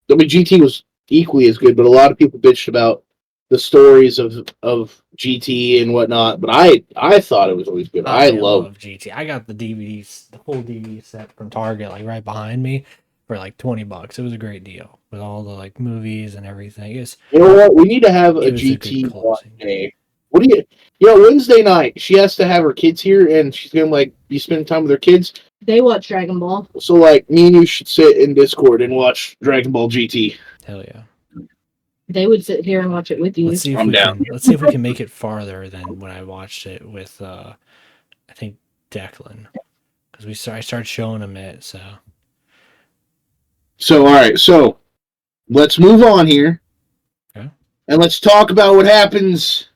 [SPEAKER 2] I mean GT was equally as good, but a lot of people bitched about the stories of GT and whatnot. But I thought it was always good. I love
[SPEAKER 1] GT. I got the DVDs, the full DVD set from Target, like right behind me, for like $20. It was a great deal with all the like movies and everything.
[SPEAKER 2] You know what? We need to have a GT one day. What do you? Wednesday night, she has to have her kids here, and she's gonna like be spending time with her kids.
[SPEAKER 3] They watch Dragon Ball.
[SPEAKER 2] So like, me and you should sit in Discord and watch Dragon Ball GT.
[SPEAKER 1] Hell yeah.
[SPEAKER 3] They would sit here and watch it with you.
[SPEAKER 1] Let's see if we can make it farther than when I watched it with I think Declan, because I started showing him it. So
[SPEAKER 2] all right, so let's move on here,
[SPEAKER 1] okay,
[SPEAKER 2] and let's talk about what happens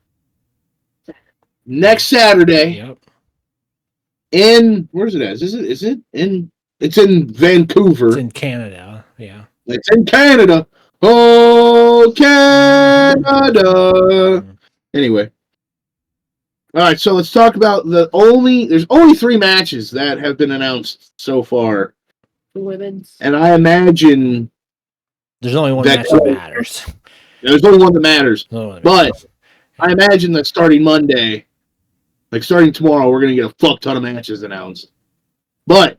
[SPEAKER 2] next Saturday.
[SPEAKER 1] Yep.
[SPEAKER 2] Where's it at? Is it in? It's in Vancouver.
[SPEAKER 1] It's in Canada. Yeah.
[SPEAKER 2] It's in Canada. Oh, Canada. Anyway. All right, so let's talk about there's only 3 matches that have been announced so far.
[SPEAKER 3] The women's.
[SPEAKER 2] And I imagine
[SPEAKER 1] there's only one match that matters.
[SPEAKER 2] There's only one that matters. But I imagine that starting Monday, like starting tomorrow, we're going to get a fuck ton of matches announced. But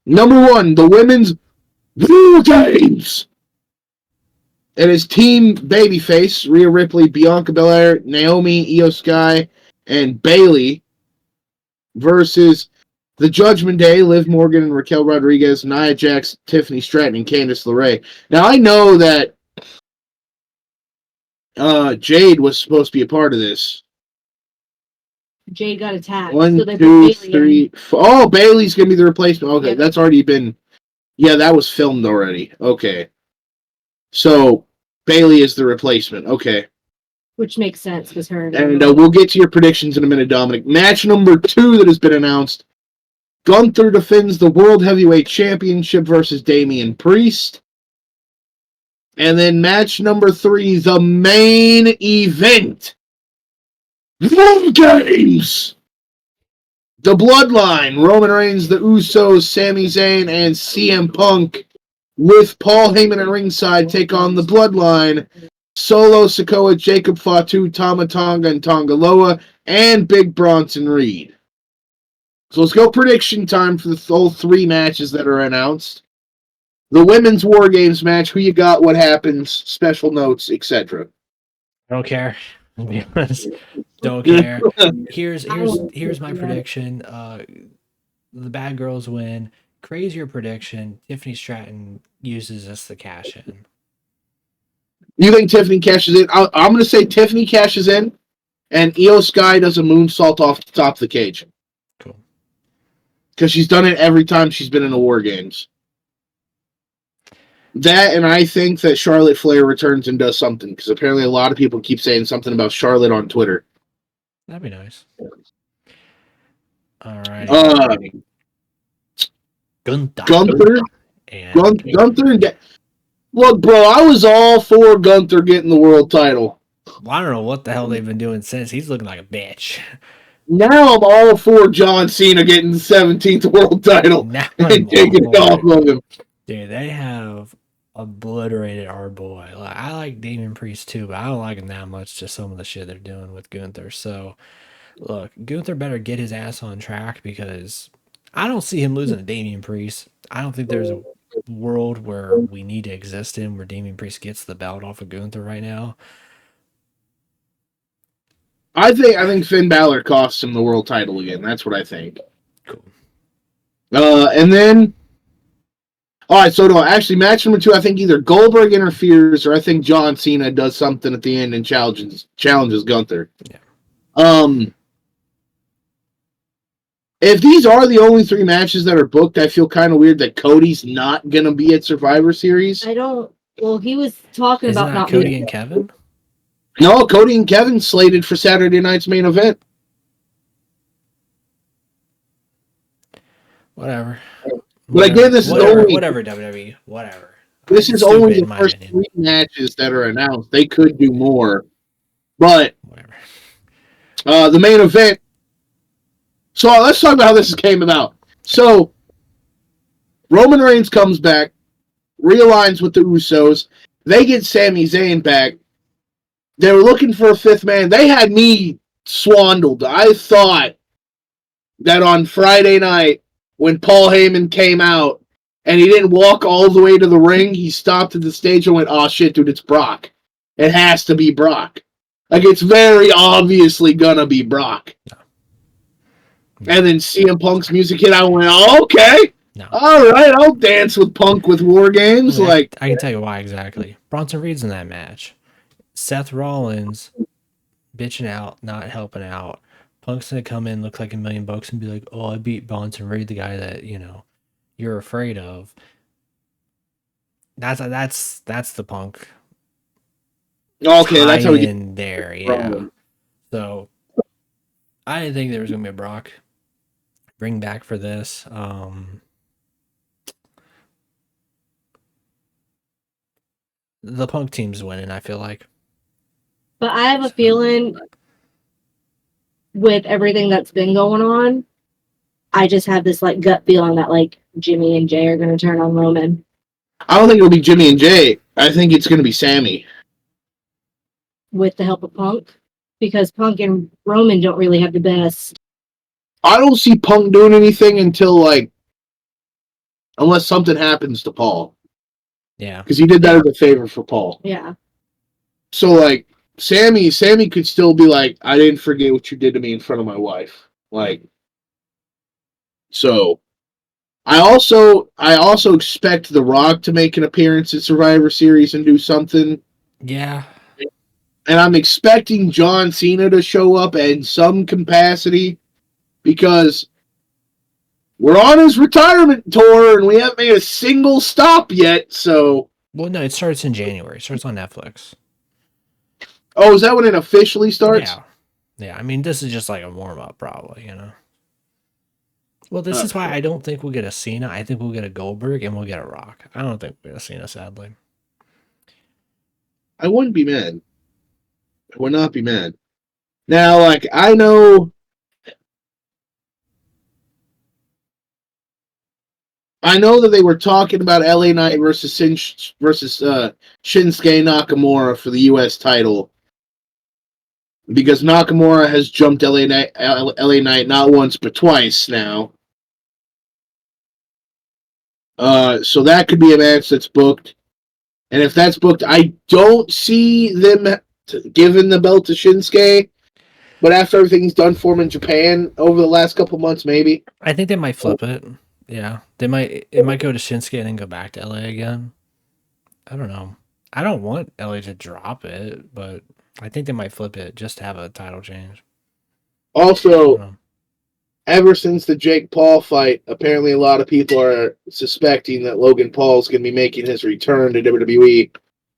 [SPEAKER 2] number 1, the women's War Games. It is Team Babyface, Rhea Ripley, Bianca Belair, Naomi, Io Sky, and Bayley versus the Judgment Day, Liv Morgan and Raquel Rodriguez, Nia Jax, Tiffany Stratton, and Candice LeRae. Now, I know that Jade was supposed to be a part of this.
[SPEAKER 3] Jade got attacked.
[SPEAKER 2] 1,
[SPEAKER 3] so they
[SPEAKER 2] 2, 3, 4. Oh, Bayley's going to be the replacement. Okay, that's already been... Yeah, that was filmed already. Okay. So, Bayley is the replacement. Okay.
[SPEAKER 3] Which makes sense because her.
[SPEAKER 2] And we'll get to your predictions in a minute, Dominic. Match number 2 that has been announced. Gunther defends the World Heavyweight Championship versus Damian Priest. And then match number 3, the main event. War Games! The Bloodline, Roman Reigns, the Usos, Sami Zayn, and CM Punk, with Paul Heyman at ringside, take on the Bloodline, Solo Sikoa, Jacob Fatu, Tama Tonga, and Tonga Loa, and Big Bronson Reed. So let's go prediction time for the whole 3 matches that are announced. The Women's War Games match, who you got, what happens, special notes, etc.
[SPEAKER 1] I don't care. To be honest, don't care. Here's my prediction. The bad girls win. Crazier prediction. Tiffany Stratton uses this to cash in.
[SPEAKER 2] You think Tiffany cashes in? I'm going to say Tiffany cashes in. and Io Sky does a moonsault off the top of the cage.
[SPEAKER 1] Cool.
[SPEAKER 2] Because she's done it every time she's been in the War Games. That, and I think that Charlotte Flair returns and does something, because apparently a lot of people keep saying something about Charlotte on Twitter.
[SPEAKER 1] That'd be nice. All right.
[SPEAKER 2] Gunther and look, bro, I was all for Gunther getting the world title.
[SPEAKER 1] Well, I don't know what the hell they've been doing since. He's looking like a bitch.
[SPEAKER 2] Now I'm all for John Cena getting the 17th world title
[SPEAKER 1] Now
[SPEAKER 2] and taking it off of him.
[SPEAKER 1] Dude, they have obliterated our boy. Like, I like Damian Priest too, but I don't like him that much to some of the shit they're doing with Gunther. So, look, Gunther better get his ass on track, because I don't see him losing to Damian Priest. I don't think there's a world where we need to exist in where Damian Priest gets the belt off of Gunther right now.
[SPEAKER 2] I think Finn Balor costs him the world title again. That's what I think.
[SPEAKER 1] Cool.
[SPEAKER 2] And then, all right. So no, actually, match number 2. I think either Goldberg interferes, or I think John Cena does something at the end and challenges Gunther.
[SPEAKER 1] Yeah.
[SPEAKER 2] If these are the only 3 matches that are booked, I feel kind of weird that Cody's not gonna be at Survivor Series.
[SPEAKER 3] I don't. Well, he was talking
[SPEAKER 1] Isn't
[SPEAKER 3] about
[SPEAKER 1] that
[SPEAKER 3] not
[SPEAKER 1] Cody
[SPEAKER 3] being
[SPEAKER 1] and Kevin?
[SPEAKER 2] No, Cody and Kevin slated for Saturday night's main event.
[SPEAKER 1] Whatever.
[SPEAKER 2] But again, this is only
[SPEAKER 1] whatever WWE. Whatever.
[SPEAKER 2] This is only the first 3 matches that are announced. They could do more, but
[SPEAKER 1] whatever.
[SPEAKER 2] The main event. So let's talk about how this came about. So Roman Reigns comes back, realigns with the Usos. They get Sami Zayn back. They were looking for a 5th man. They had me swindled. I thought that on Friday night, when Paul Heyman came out and he didn't walk all the way to the ring, he stopped at the stage and went, "Oh shit, dude, it's Brock. It has to be Brock. Like, it's very obviously gonna be Brock."
[SPEAKER 1] No.
[SPEAKER 2] And then CM Punk's music hit. I went, "Oh, okay.
[SPEAKER 1] No.
[SPEAKER 2] All right, I'll dance with Punk with War Games."
[SPEAKER 1] I can tell you why exactly. Bronson Reed's in that match. Seth Rollins bitching out, not helping out. Punk's gonna come in, look like $1 million and be like, "Oh, I beat Bronson Reed, the guy that you're afraid of." That's the Punk.
[SPEAKER 2] Okay, that's how we get
[SPEAKER 1] in there. Yeah. So I didn't think there was gonna be a Brock bring back for this. The Punk team's winning, I feel like.
[SPEAKER 3] But I have a feeling with everything that's been going on, I just have this like gut feeling that like Jimmy and Jay are going to turn on Roman.
[SPEAKER 2] I don't think it'll be Jimmy and Jay. I think it's going to be Sammy.
[SPEAKER 3] With the help of Punk. Because Punk and Roman don't really have the best.
[SPEAKER 2] I don't see Punk doing anything until, unless something happens to Paul.
[SPEAKER 1] Yeah.
[SPEAKER 2] Because he did that as a favor for Paul.
[SPEAKER 3] Yeah.
[SPEAKER 2] So, Sammy could still be like, "I didn't forget what you did to me in front of my wife." So I also expect The Rock to make an appearance at Survivor Series and do something.
[SPEAKER 1] Yeah.
[SPEAKER 2] And I'm expecting John Cena to show up in some capacity, because we're on his retirement tour and we haven't made a single stop yet, so...
[SPEAKER 1] Well, no, it starts in January. It starts on Netflix.
[SPEAKER 2] Oh, is that when it officially starts?
[SPEAKER 1] Yeah. Yeah, I mean, this is just like a warm-up, probably, Well, this is why I don't think we'll get a Cena. I think we'll get a Goldberg and we'll get a Rock. I don't think we'll get a Cena, sadly.
[SPEAKER 2] I wouldn't be mad. I would not be mad. Now, I know that they were talking about LA Knight versus Shinsuke Nakamura for the U.S. title, because Nakamura has jumped LA Knight not once but twice now. So that could be a match that's booked. And if that's booked, I don't see them giving the belt to Shinsuke. But after everything's done for him in Japan over the last couple months, maybe.
[SPEAKER 1] I think they might flip it. Yeah. It might go to Shinsuke and then go back to LA again. I don't know. I don't want LA to drop it, but I think they might flip it just to have a title change.
[SPEAKER 2] Also, ever since the Jake Paul fight, apparently a lot of people are suspecting that Logan Paul is going to be making his return to WWE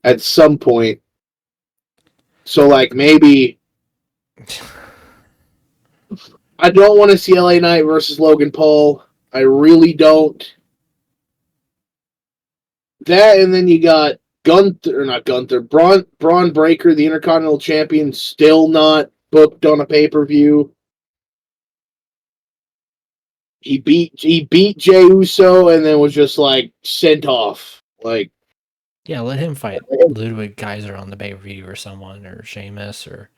[SPEAKER 2] at some point. So, like, maybe I don't want to see LA Knight versus Logan Paul. I really don't. That, and then you got Braun Breaker, the Intercontinental Champion, still not booked on a pay-per-view. He beat Jey Uso and then was just like sent off. Like,
[SPEAKER 1] yeah, let him fight Ludwig Kaiser on the pay-per-view or someone, or Sheamus, or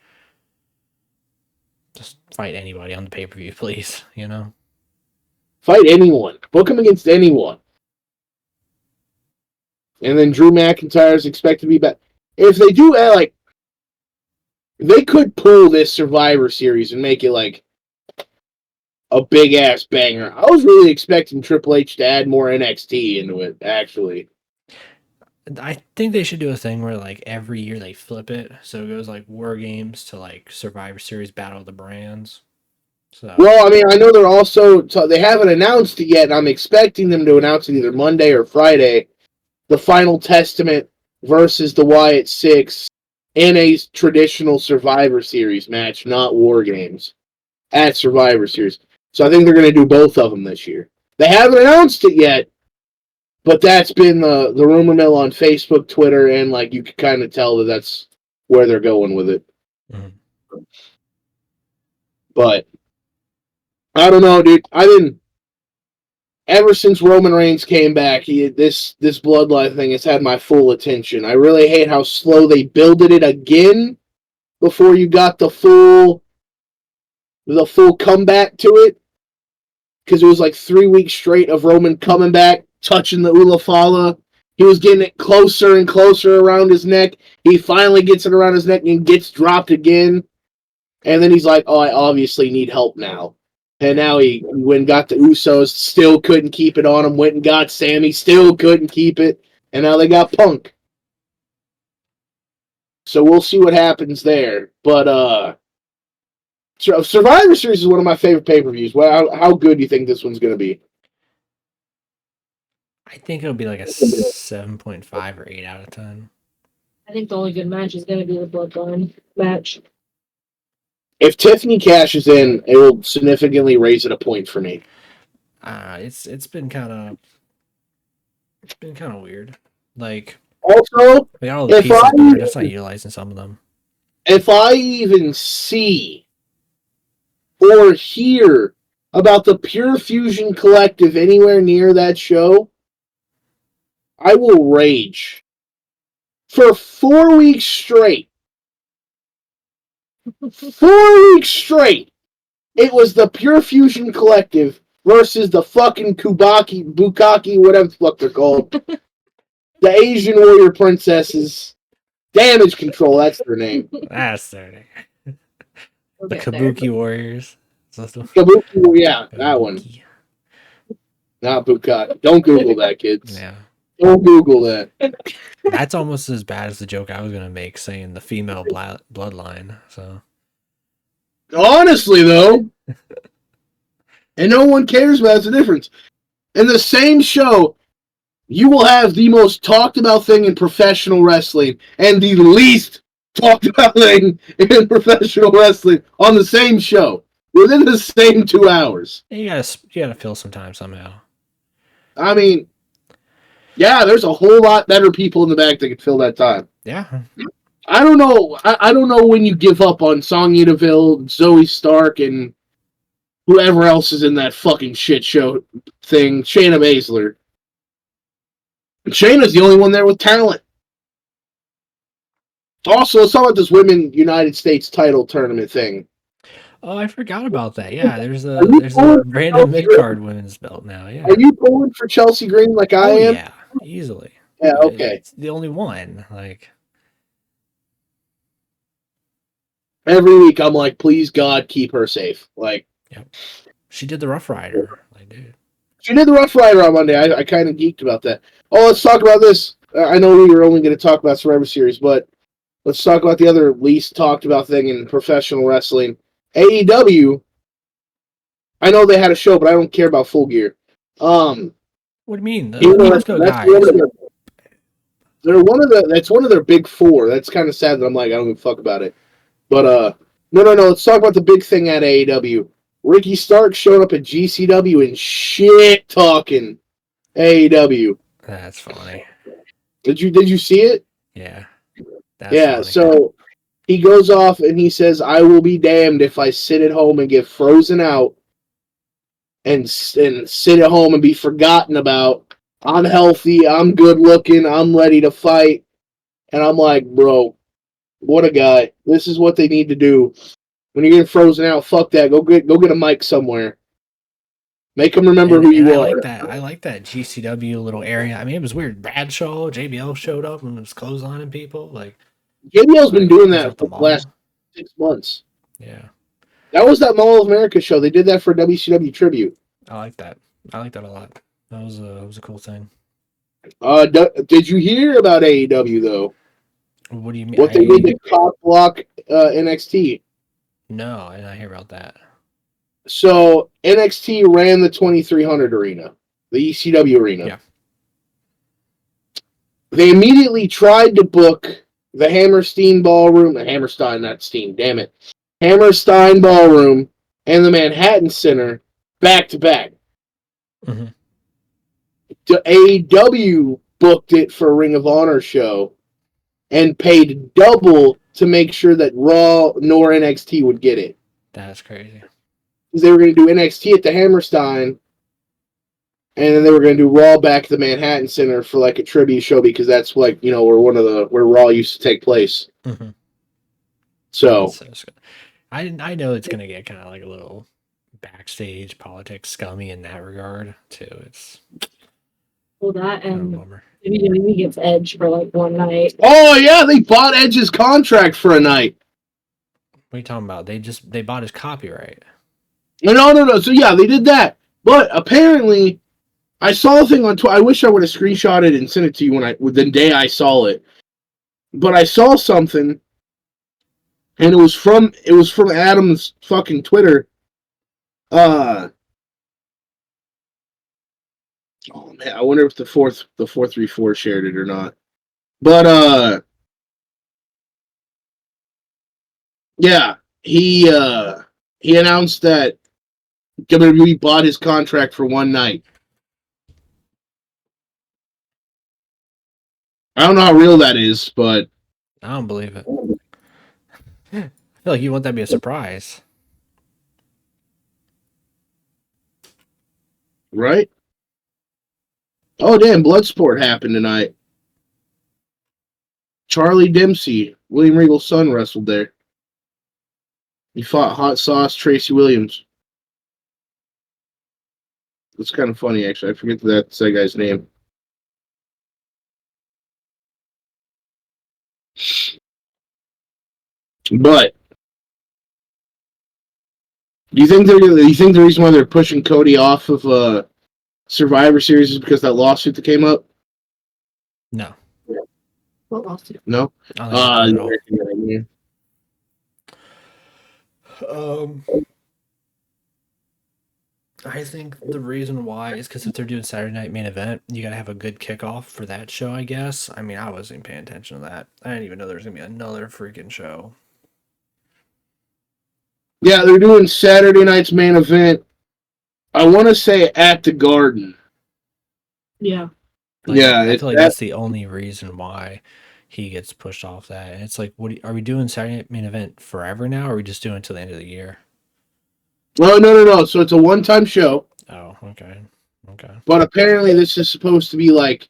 [SPEAKER 1] just fight anybody on the pay-per-view, please. You know,
[SPEAKER 2] fight anyone. Book him against anyone. And then Drew McIntyre is expected to be back. If they do, like, they could pull this Survivor Series and make it like a big ass banger. I was really expecting Triple H to add more NXT into it, actually.
[SPEAKER 1] I think they should do a thing where like every year they flip it, so it goes like War Games to like Survivor Series Battle of the Brands. So,
[SPEAKER 2] well, I mean, I know they're also they haven't announced it yet, and I'm expecting them to announce it either Monday or Friday. The Final Testament versus the Wyatt Six in a traditional Survivor Series match, not War Games, at Survivor Series. So I think they're going to do both of them this year. They haven't announced it yet, but that's been the rumor mill on Facebook, Twitter, and like you can kind of tell that that's where they're going with it. Mm-hmm. But I don't know, dude. Ever since Roman Reigns came back, this bloodline thing has had my full attention. I really hate how slow they builded it again before you got the full comeback to it. Because it was like 3 weeks straight of Roman coming back, touching the Ula Fala. He was getting it closer and closer around his neck. He finally gets it around his neck and gets dropped again. And then he's like, oh, I obviously need help now. And now he went and got the Usos, still couldn't keep it on him. Went and got Sammy, still couldn't keep it. And now they got Punk. So we'll see what happens there. But Survivor Series is one of my favorite pay-per-views. How good do you think this one's going to be?
[SPEAKER 1] I think it'll be like a 7.5 or 8 out of 10.
[SPEAKER 3] I think the only good match is going to be the Bloodline match.
[SPEAKER 2] If Tiffany cashes in, it will significantly raise it a point for me.
[SPEAKER 1] It's been kind of weird. Like,
[SPEAKER 2] also,
[SPEAKER 1] they got all the pieces, but they're just not utilizing some of them.
[SPEAKER 2] If I even see or hear about the Pure Fusion Collective anywhere near that show, I will rage. For 4 weeks straight. 4 weeks straight. It was the Pure Fusion Collective versus the fucking Bukaki, whatever the fuck they're called. The Asian Warrior Princesses. Damage Control, that's their name.
[SPEAKER 1] That's their name. The Kabuki Warriors.
[SPEAKER 2] Kabuki, yeah, that one. Not Bukaki. Don't Google that, kids.
[SPEAKER 1] Yeah.
[SPEAKER 2] Don't Google that.
[SPEAKER 1] That's almost as bad as the joke I was going to make, saying the female bloodline. So,
[SPEAKER 2] honestly, though, and no one cares about the difference. In the same show, you will have the most talked about thing in professional wrestling and the least talked about thing in professional wrestling on the same show within the same 2 hours.
[SPEAKER 1] You gotta fill some time somehow.
[SPEAKER 2] I mean, yeah, there's a whole lot better people in the back that could fill that time.
[SPEAKER 1] Yeah.
[SPEAKER 2] I don't know. I don't know when you give up on Sonya Deville, Zoe Stark, and whoever else is in that fucking shit show thing. Shayna Baszler. Shayna's the only one there with talent. Also, let's talk about this Women United States title tournament thing.
[SPEAKER 1] Oh, I forgot about that. Yeah, there's a random mid-card women's belt now. Yeah.
[SPEAKER 2] Are you pulling for Chelsea Green like I am?
[SPEAKER 1] Yeah, easily.
[SPEAKER 2] Yeah, okay.
[SPEAKER 1] It's the only one. Like,
[SPEAKER 2] every week I'm like, please God, keep her safe. Like,
[SPEAKER 1] yep. She did the Rough Rider. Like, dude.
[SPEAKER 2] She did the Rough Rider on Monday. I kind of geeked about that. Oh, let's talk about this. I know we were only going to talk about Survivor Series, but let's talk about the other least talked about thing in professional wrestling. AEW. I know they had a show, but I don't care about Full Gear.
[SPEAKER 1] What do you mean?
[SPEAKER 2] You know,
[SPEAKER 1] Let's go, guys.
[SPEAKER 2] That's one of their big four. That's kind of sad that I'm like, I don't give a fuck about it. But no. Let's talk about the big thing at AEW. Ricky Stark showed up at GCW and shit talking AEW.
[SPEAKER 1] That's funny.
[SPEAKER 2] Did you see it?
[SPEAKER 1] Yeah.
[SPEAKER 2] Funny. So he goes off and he says, "I will be damned if I sit at home and get frozen out and sit at home and be forgotten about. I'm healthy. I'm good looking. I'm ready to fight." And I'm like, bro, what a guy. This is what they need to do. When you're getting frozen out, fuck that. Go get a mic somewhere. Make them remember who you are.
[SPEAKER 1] I like that GCW little area. I mean, it was weird. Bradshaw, JBL showed up and was clotheslining people. Like
[SPEAKER 2] JBL's been doing that for the last 6 months.
[SPEAKER 1] Yeah.
[SPEAKER 2] That was that Mall of America show. They did that for WCW Tribute.
[SPEAKER 1] I like that. I like that a lot. That was a cool thing.
[SPEAKER 2] Did you hear about AEW though?
[SPEAKER 1] What do you mean?
[SPEAKER 2] What they did to cock block NXT?
[SPEAKER 1] No, I didn't hear about that.
[SPEAKER 2] So NXT ran the 2300 arena, the ECW arena.
[SPEAKER 1] Yeah.
[SPEAKER 2] They immediately tried to book the Hammerstein Ballroom, Hammerstein Ballroom and the Manhattan Center back to back.
[SPEAKER 1] Mm-hmm.
[SPEAKER 2] The AEW booked it for a Ring of Honor show and paid double to make sure that Raw nor NXT would get it.
[SPEAKER 1] That's crazy.
[SPEAKER 2] Because they were going to do NXT at the Hammerstein, and then they were going to do Raw back at the Manhattan Center for like a tribute show because that's like, you know, where Raw used to take place.
[SPEAKER 1] Mm-hmm.
[SPEAKER 2] So
[SPEAKER 1] I know it's going to get kind of like a little backstage politics scummy in that regard too. It's
[SPEAKER 3] that and WWE gets Edge for like one night.
[SPEAKER 2] Oh yeah, they bought Edge's contract for a night.
[SPEAKER 1] What are you talking about? They bought his copyright.
[SPEAKER 2] No. So yeah, they did that. But apparently, I saw a thing on Twitter. I wish I would have screenshotted and sent it to you the day I saw it. But I saw something, and it was from Adam's fucking Twitter. Oh man, I wonder if the 434 shared it or not. But yeah, he announced that WWE bought his contract for one night. I don't know how real that is, but
[SPEAKER 1] I don't believe it. I feel like you want that to be a surprise.
[SPEAKER 2] Right? Oh, damn, Bloodsport happened tonight. Charlie Dempsey, William Regal's son, wrestled there. He fought Hot Sauce Tracy Williams. It's kind of funny, actually. I forget that guy's name. But do you think the reason why they're pushing Cody off of Survivor Series is because that lawsuit that came up?
[SPEAKER 1] No.
[SPEAKER 3] What lawsuit?
[SPEAKER 2] No.
[SPEAKER 1] I think the reason why is because if they're doing Saturday Night Main Event, you gotta have a good kickoff for that show, I guess. I mean, I wasn't even paying attention to that. I didn't even know there was gonna be another freaking show.
[SPEAKER 2] Yeah, they're doing Saturday night's Main Event. I want to say at the Garden.
[SPEAKER 3] Yeah.
[SPEAKER 1] Like,
[SPEAKER 2] yeah,
[SPEAKER 1] I feel like that's the only reason why he gets pushed off that. And it's like, are we doing Saturday Night Main Event forever now, or are we just doing it till the end of the year?
[SPEAKER 2] Oh, no. So it's a one-time show.
[SPEAKER 1] Oh, okay.
[SPEAKER 2] But apparently this is supposed to be like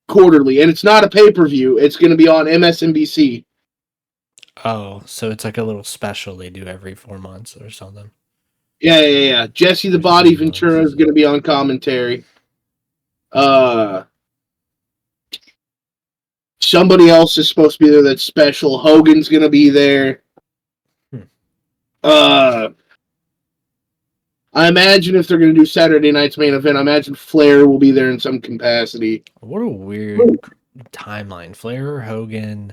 [SPEAKER 2] quarterly, and it's not a pay-per-view. It's going to be on MSNBC.
[SPEAKER 1] Oh, so it's like a little special they do every 4 months or something.
[SPEAKER 2] Yeah. Jesse the Body Ventura is going to be on commentary. Somebody else is supposed to be there that's special. Hogan's going to be there. I imagine if they're going to do Saturday night's Main Event, I imagine Flair will be there in some capacity.
[SPEAKER 1] What a weird timeline. Flair, Hogan,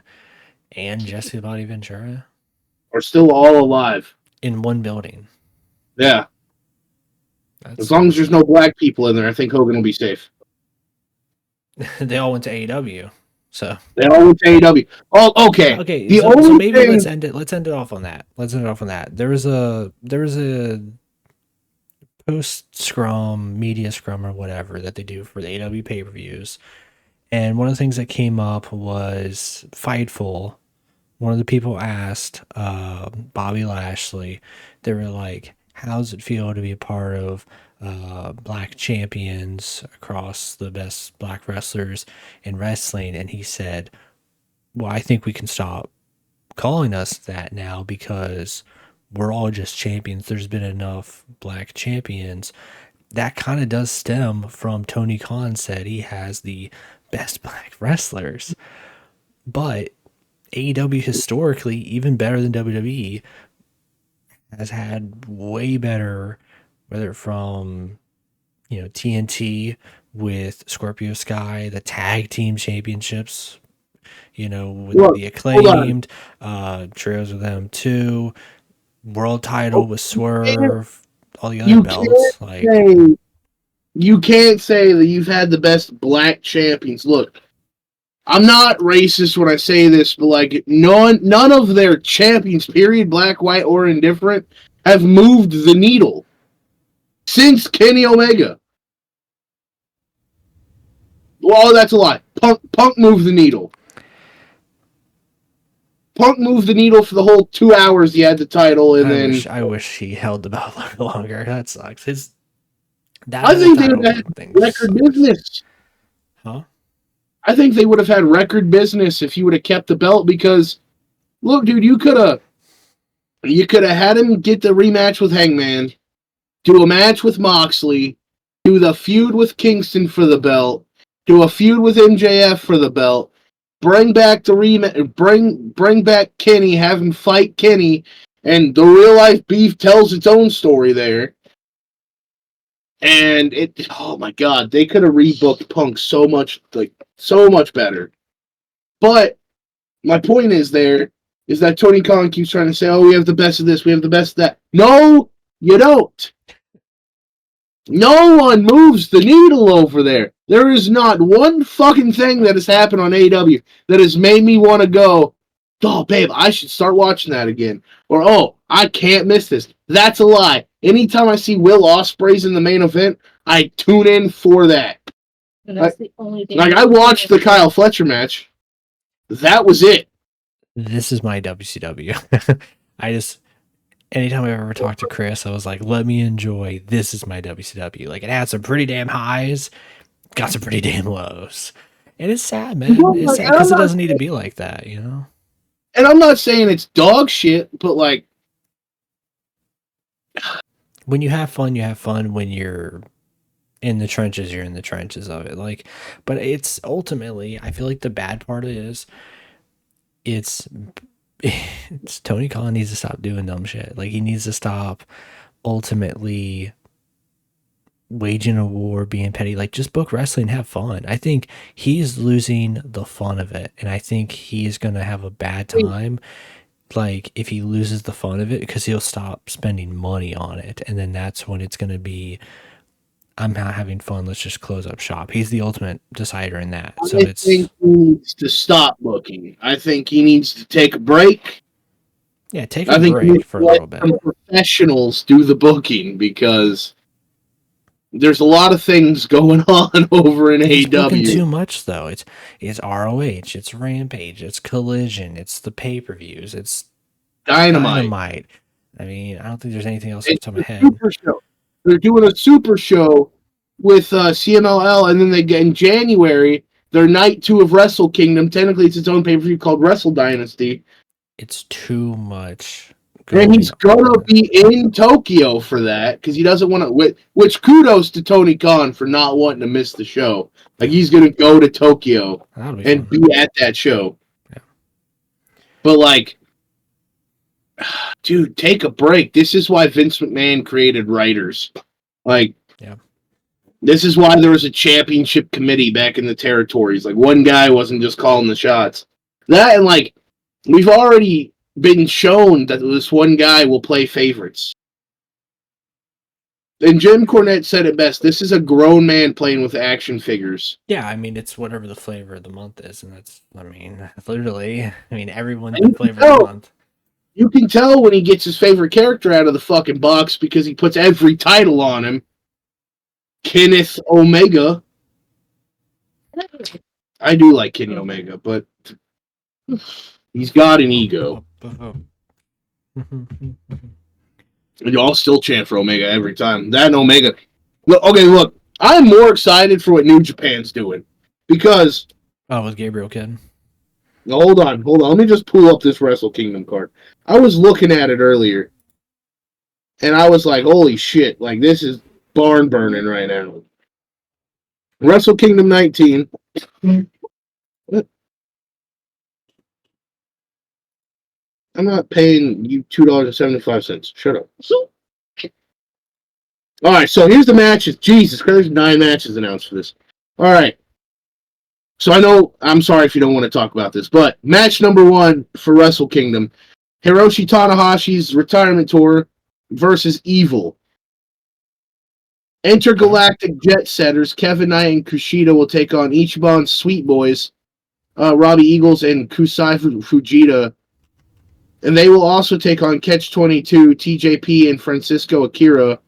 [SPEAKER 1] and Jesse the Body Ventura
[SPEAKER 2] are still all alive.
[SPEAKER 1] in one building.
[SPEAKER 2] Yeah.
[SPEAKER 1] That's
[SPEAKER 2] As long as there's no black people in there, I think Hogan will be safe.
[SPEAKER 1] they all went to AEW. So
[SPEAKER 2] They all went to AEW. Oh, okay.
[SPEAKER 1] okay,
[SPEAKER 2] The
[SPEAKER 1] so
[SPEAKER 2] only
[SPEAKER 1] maybe
[SPEAKER 2] thing,
[SPEAKER 1] let's end it. Let's end it off on that. Let's end it off on that. There was a post scrum, media scrum, or whatever that they do for the AEW pay per views, and one of the things that came up was Fightful. One of the people asked Bobby Lashley, they were like, how does it feel to be a part of black champions across the best black wrestlers in wrestling? And he said, well, I think we can stop calling us that now because we're all just champions. There's been enough black champions. That kind of does stem from Tony Khan said he has the best black wrestlers. But AEW historically, even better than WWE, has had way better, whether from TNT with Scorpio Sky, the tag team championships, with
[SPEAKER 2] look,
[SPEAKER 1] the
[SPEAKER 2] hold on.
[SPEAKER 1] Acclaimed, trios with them too, world title with Swerve, all the other
[SPEAKER 2] You
[SPEAKER 1] belts.
[SPEAKER 2] you can't say that you've had the best black champions. Look, I'm not racist when I say this, but like none of their champions, period, black, white, or indifferent, have moved the needle since Kenny Omega. Well, that's a lie. Punk moved the needle. Punk moved the needle for the whole 2 hours he had the title, and
[SPEAKER 1] I wish he held the belt a little longer. That sucks.
[SPEAKER 2] I think they would have had record business.
[SPEAKER 1] Huh?
[SPEAKER 2] I think they would have had record business if he would have kept the belt because, look, dude, you could have had him get the rematch with Hangman, do a match with Moxley, do the feud with Kingston for the belt, do a feud with MJF for the belt, bring back the bring back Kenny, have him fight Kenny, and the real life beef tells its own story there. And oh my god, they could have rebooked Punk so much better. But my point is that Tony Khan keeps trying to say, oh, we have the best of this, we have the best of that. No, you don't. No one moves the needle over there. There is not one fucking thing that has happened on AEW that has made me want to go, oh, babe, I should start watching that again. Or, oh, I can't miss this. That's a lie. Anytime I see Will Ospreay's in the main event, I tune in for that.
[SPEAKER 3] And that's the only thing.
[SPEAKER 2] Like, I watched the Kyle Fletcher match. That was it.
[SPEAKER 1] This is my WCW. Anytime I ever talked to Chris, I was like, let me enjoy. This is my WCW. Like, it had some pretty damn highs, got some pretty damn lows. And it's sad, man. It's sad because it doesn't need to be like that,
[SPEAKER 2] And I'm not saying it's dog shit, but like,
[SPEAKER 1] when you have fun, you have fun. When you're in the trenches, you're in the trenches of it. Like, but it's ultimately, I feel like the bad part is it's Tony Khan needs to stop doing dumb shit. Like, he needs to stop ultimately waging a war, being petty. Like, just book wrestling, have fun. I think he's losing the fun of it, and I think he's gonna have a bad time. Like, if he loses the fun of it, because he'll stop spending money on it, and then that's when it's gonna be, I'm not having fun, let's just close up shop. He's the ultimate decider in that. So
[SPEAKER 2] I think he needs to stop booking. I think he needs to take a break.
[SPEAKER 1] Yeah, take a break for a little bit.
[SPEAKER 2] Some professionals do the booking because there's a lot of things going on over in
[SPEAKER 1] He's
[SPEAKER 2] AEW.
[SPEAKER 1] booking too much though. It's ROH, it's Rampage, it's Collision, it's the pay-per-views, it's Dynamite. I mean, I don't think there's anything else off the top of my head.
[SPEAKER 2] Super show. They're doing a super show with CMLL, and then they get in January their night 2 of Wrestle Kingdom. Technically, it's its own pay-per-view called Wrestle Dynasty.
[SPEAKER 1] It's too much.
[SPEAKER 2] And he's gonna be in Tokyo for that because he doesn't want to. Which kudos to Tony Khan for not wanting to miss the show. Like, he's gonna go to Tokyo and be at that show.
[SPEAKER 1] Yeah.
[SPEAKER 2] But like, dude, take a break. This is why Vince McMahon created writers. Like,
[SPEAKER 1] yeah.
[SPEAKER 2] This is why there was a championship committee back in the territories. Like, one guy wasn't just calling the shots. That and like, We've already been shown that this one guy will play favorites. And Jim Cornette said it best. This is a grown man playing with action figures.
[SPEAKER 1] Yeah, I mean, it's whatever the flavor of the month is, and that's, I mean, literally, I mean, everyone's the flavor of the month.
[SPEAKER 2] You can tell when he gets his favorite character out of the fucking box because he puts every title on him. Kenneth Omega. I do like Kenny Omega, but he's got an ego. And y'all still chant for Omega every time. That and Omega. Look. I'm more excited for what New Japan's doing. Because...
[SPEAKER 1] Oh, with Gabriel Kidd.
[SPEAKER 2] Hold on. Let me just pull up this Wrestle Kingdom card. I was looking at it earlier. And I was like, holy shit. Like, this is barn burning right now. Wrestle Kingdom 19. What? I'm not paying you $2.75. Shut up. All right, so here's the matches. Jesus Christ, there's 9 matches announced for this. All right. So I know, I'm sorry if you don't want to talk about this, but match number 1 for Wrestle Kingdom, Hiroshi Tanahashi's retirement tour versus Evil. Intergalactic Jet Setters, Kevin Knight and Kushida will take on Ichiban's Sweet Boys, Robbie Eagles and Kusai Fujita. And they will also take on Catch-22, TJP, and Francisco Akira.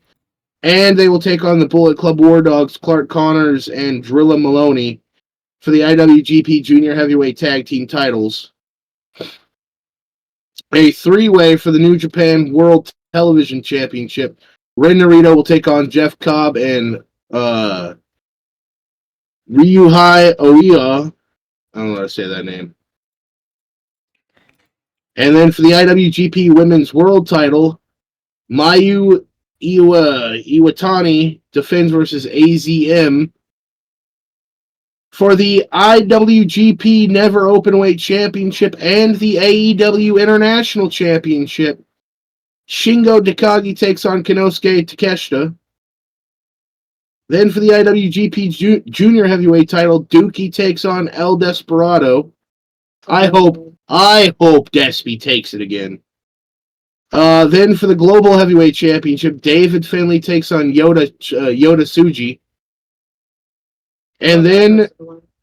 [SPEAKER 2] And they will take on the Bullet Club War Dogs, Clark Connors, and Drilla Maloney for the IWGP Junior Heavyweight Tag Team titles. A 3-way for the New Japan World Television Championship. Ren Narita will take on Jeff Cobb and Ryuhei Oiya. I don't know how to say that name. And then for the IWGP Women's World title, Mayu Iwatani defends versus AZM. For the IWGP Never Openweight Championship and the AEW International Championship, Shingo Takagi takes on Konosuke Takeshita. Then for the IWGP Junior Heavyweight title, Dookie takes on El Desperado. I hope Despy takes it again. Then for the Global Heavyweight Championship, David Finlay takes on Yota Tsuji. And then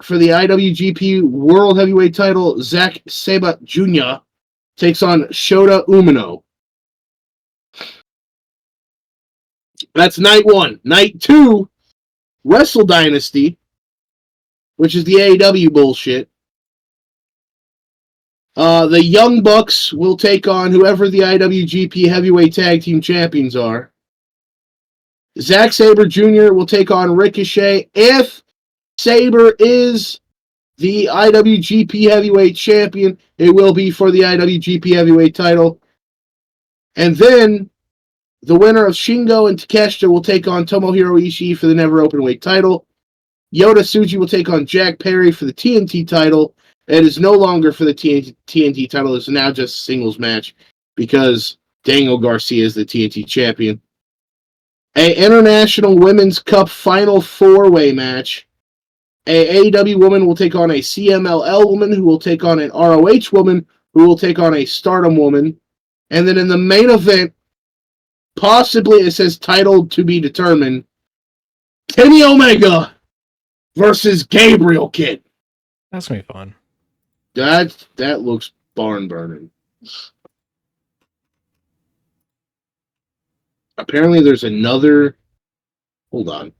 [SPEAKER 2] for the IWGP World Heavyweight title, Zack Sabat Jr. takes on Shota Umino. That's night 1. Night 2, Wrestle Dynasty, which is the AEW bullshit. The Young Bucks will take on whoever the IWGP Heavyweight Tag Team Champions are. Zack Sabre Jr. will take on Ricochet. If Sabre is the IWGP Heavyweight Champion, it will be for the IWGP Heavyweight title. And then the winner of Shingo and Takeshita will take on Tomohiro Ishii for the Never Openweight title. Yota Tsuji will take on Jack Perry for the TNT title. It is no longer for the TNT title. It's now just a singles match because Daniel Garcia is the TNT champion. A International Women's Cup Final 4-way match. A AEW woman will take on a CMLL woman who will take on an ROH woman who will take on a Stardom woman. And then in the main event, possibly it says titled to be determined, Kenny Omega versus Gabriel Kidd.
[SPEAKER 1] That's going to be fun.
[SPEAKER 2] That looks barn burning. Apparently there's another... Hold on.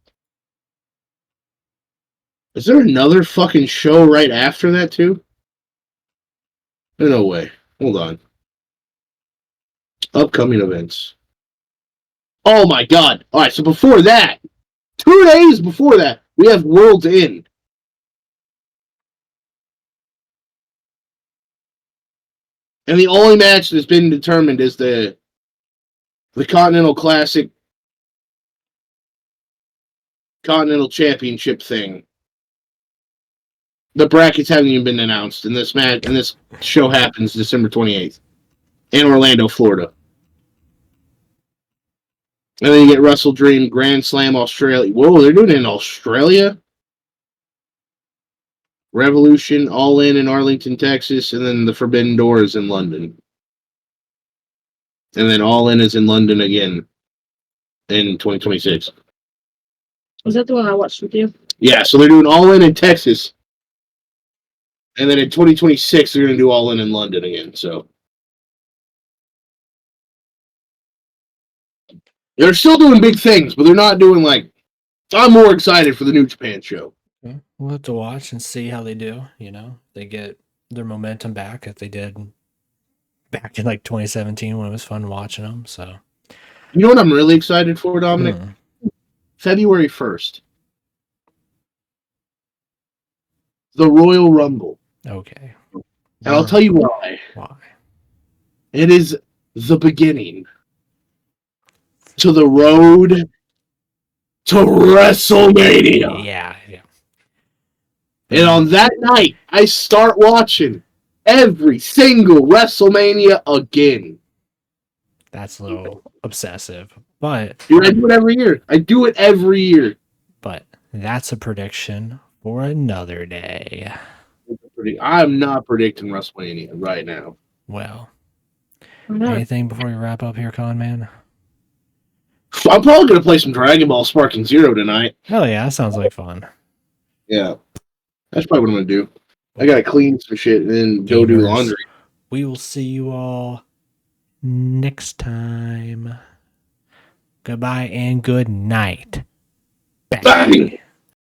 [SPEAKER 2] Is there another fucking show right after that, too? No way. Hold on. Upcoming events. Oh my god. Alright, so before that, 2 days before that, we have World's End. And the only match that's been determined is the Continental Classic Continental Championship thing. The brackets haven't even been announced, and this show happens December 28th in Orlando, Florida. And then you get Wrestle Dream Grand Slam Australia. Whoa, they're doing it in Australia? Revolution, All In Arlington, Texas, and then the Forbidden Door is in London. And then All In is in London again in 2026.
[SPEAKER 3] Was that the one I watched with you?
[SPEAKER 2] Yeah, so they're doing All In Texas. And then in 2026, they're going to do All In London again. So they're still doing big things, but they're not doing like. I'm more excited for the New Japan show.
[SPEAKER 1] We'll have to watch and see how they do. You know, they get their momentum back if they did back in like 2017 when it was fun watching them. So,
[SPEAKER 2] you know what I'm really excited for, Dominic? February 1st, the Royal Rumble.
[SPEAKER 1] Okay,
[SPEAKER 2] And I'll tell you why.
[SPEAKER 1] Why?
[SPEAKER 2] It is the beginning to the road to WrestleMania.
[SPEAKER 1] Yeah.
[SPEAKER 2] And on that night, I start watching every single WrestleMania again.
[SPEAKER 1] That's a little obsessive, but
[SPEAKER 2] Dude, I do it every year.
[SPEAKER 1] But that's a prediction for another day.
[SPEAKER 2] I'm not predicting WrestleMania right now.
[SPEAKER 1] Well, anything before we wrap up here, Con Man?
[SPEAKER 2] I'm probably going to play some Dragon Ball Sparking Zero tonight.
[SPEAKER 1] Hell yeah, that sounds like fun.
[SPEAKER 2] Yeah. That's probably what I'm going to do. I got to clean some shit and then go do laundry.
[SPEAKER 1] We will see you all next time. Goodbye and good night.
[SPEAKER 2] Bang!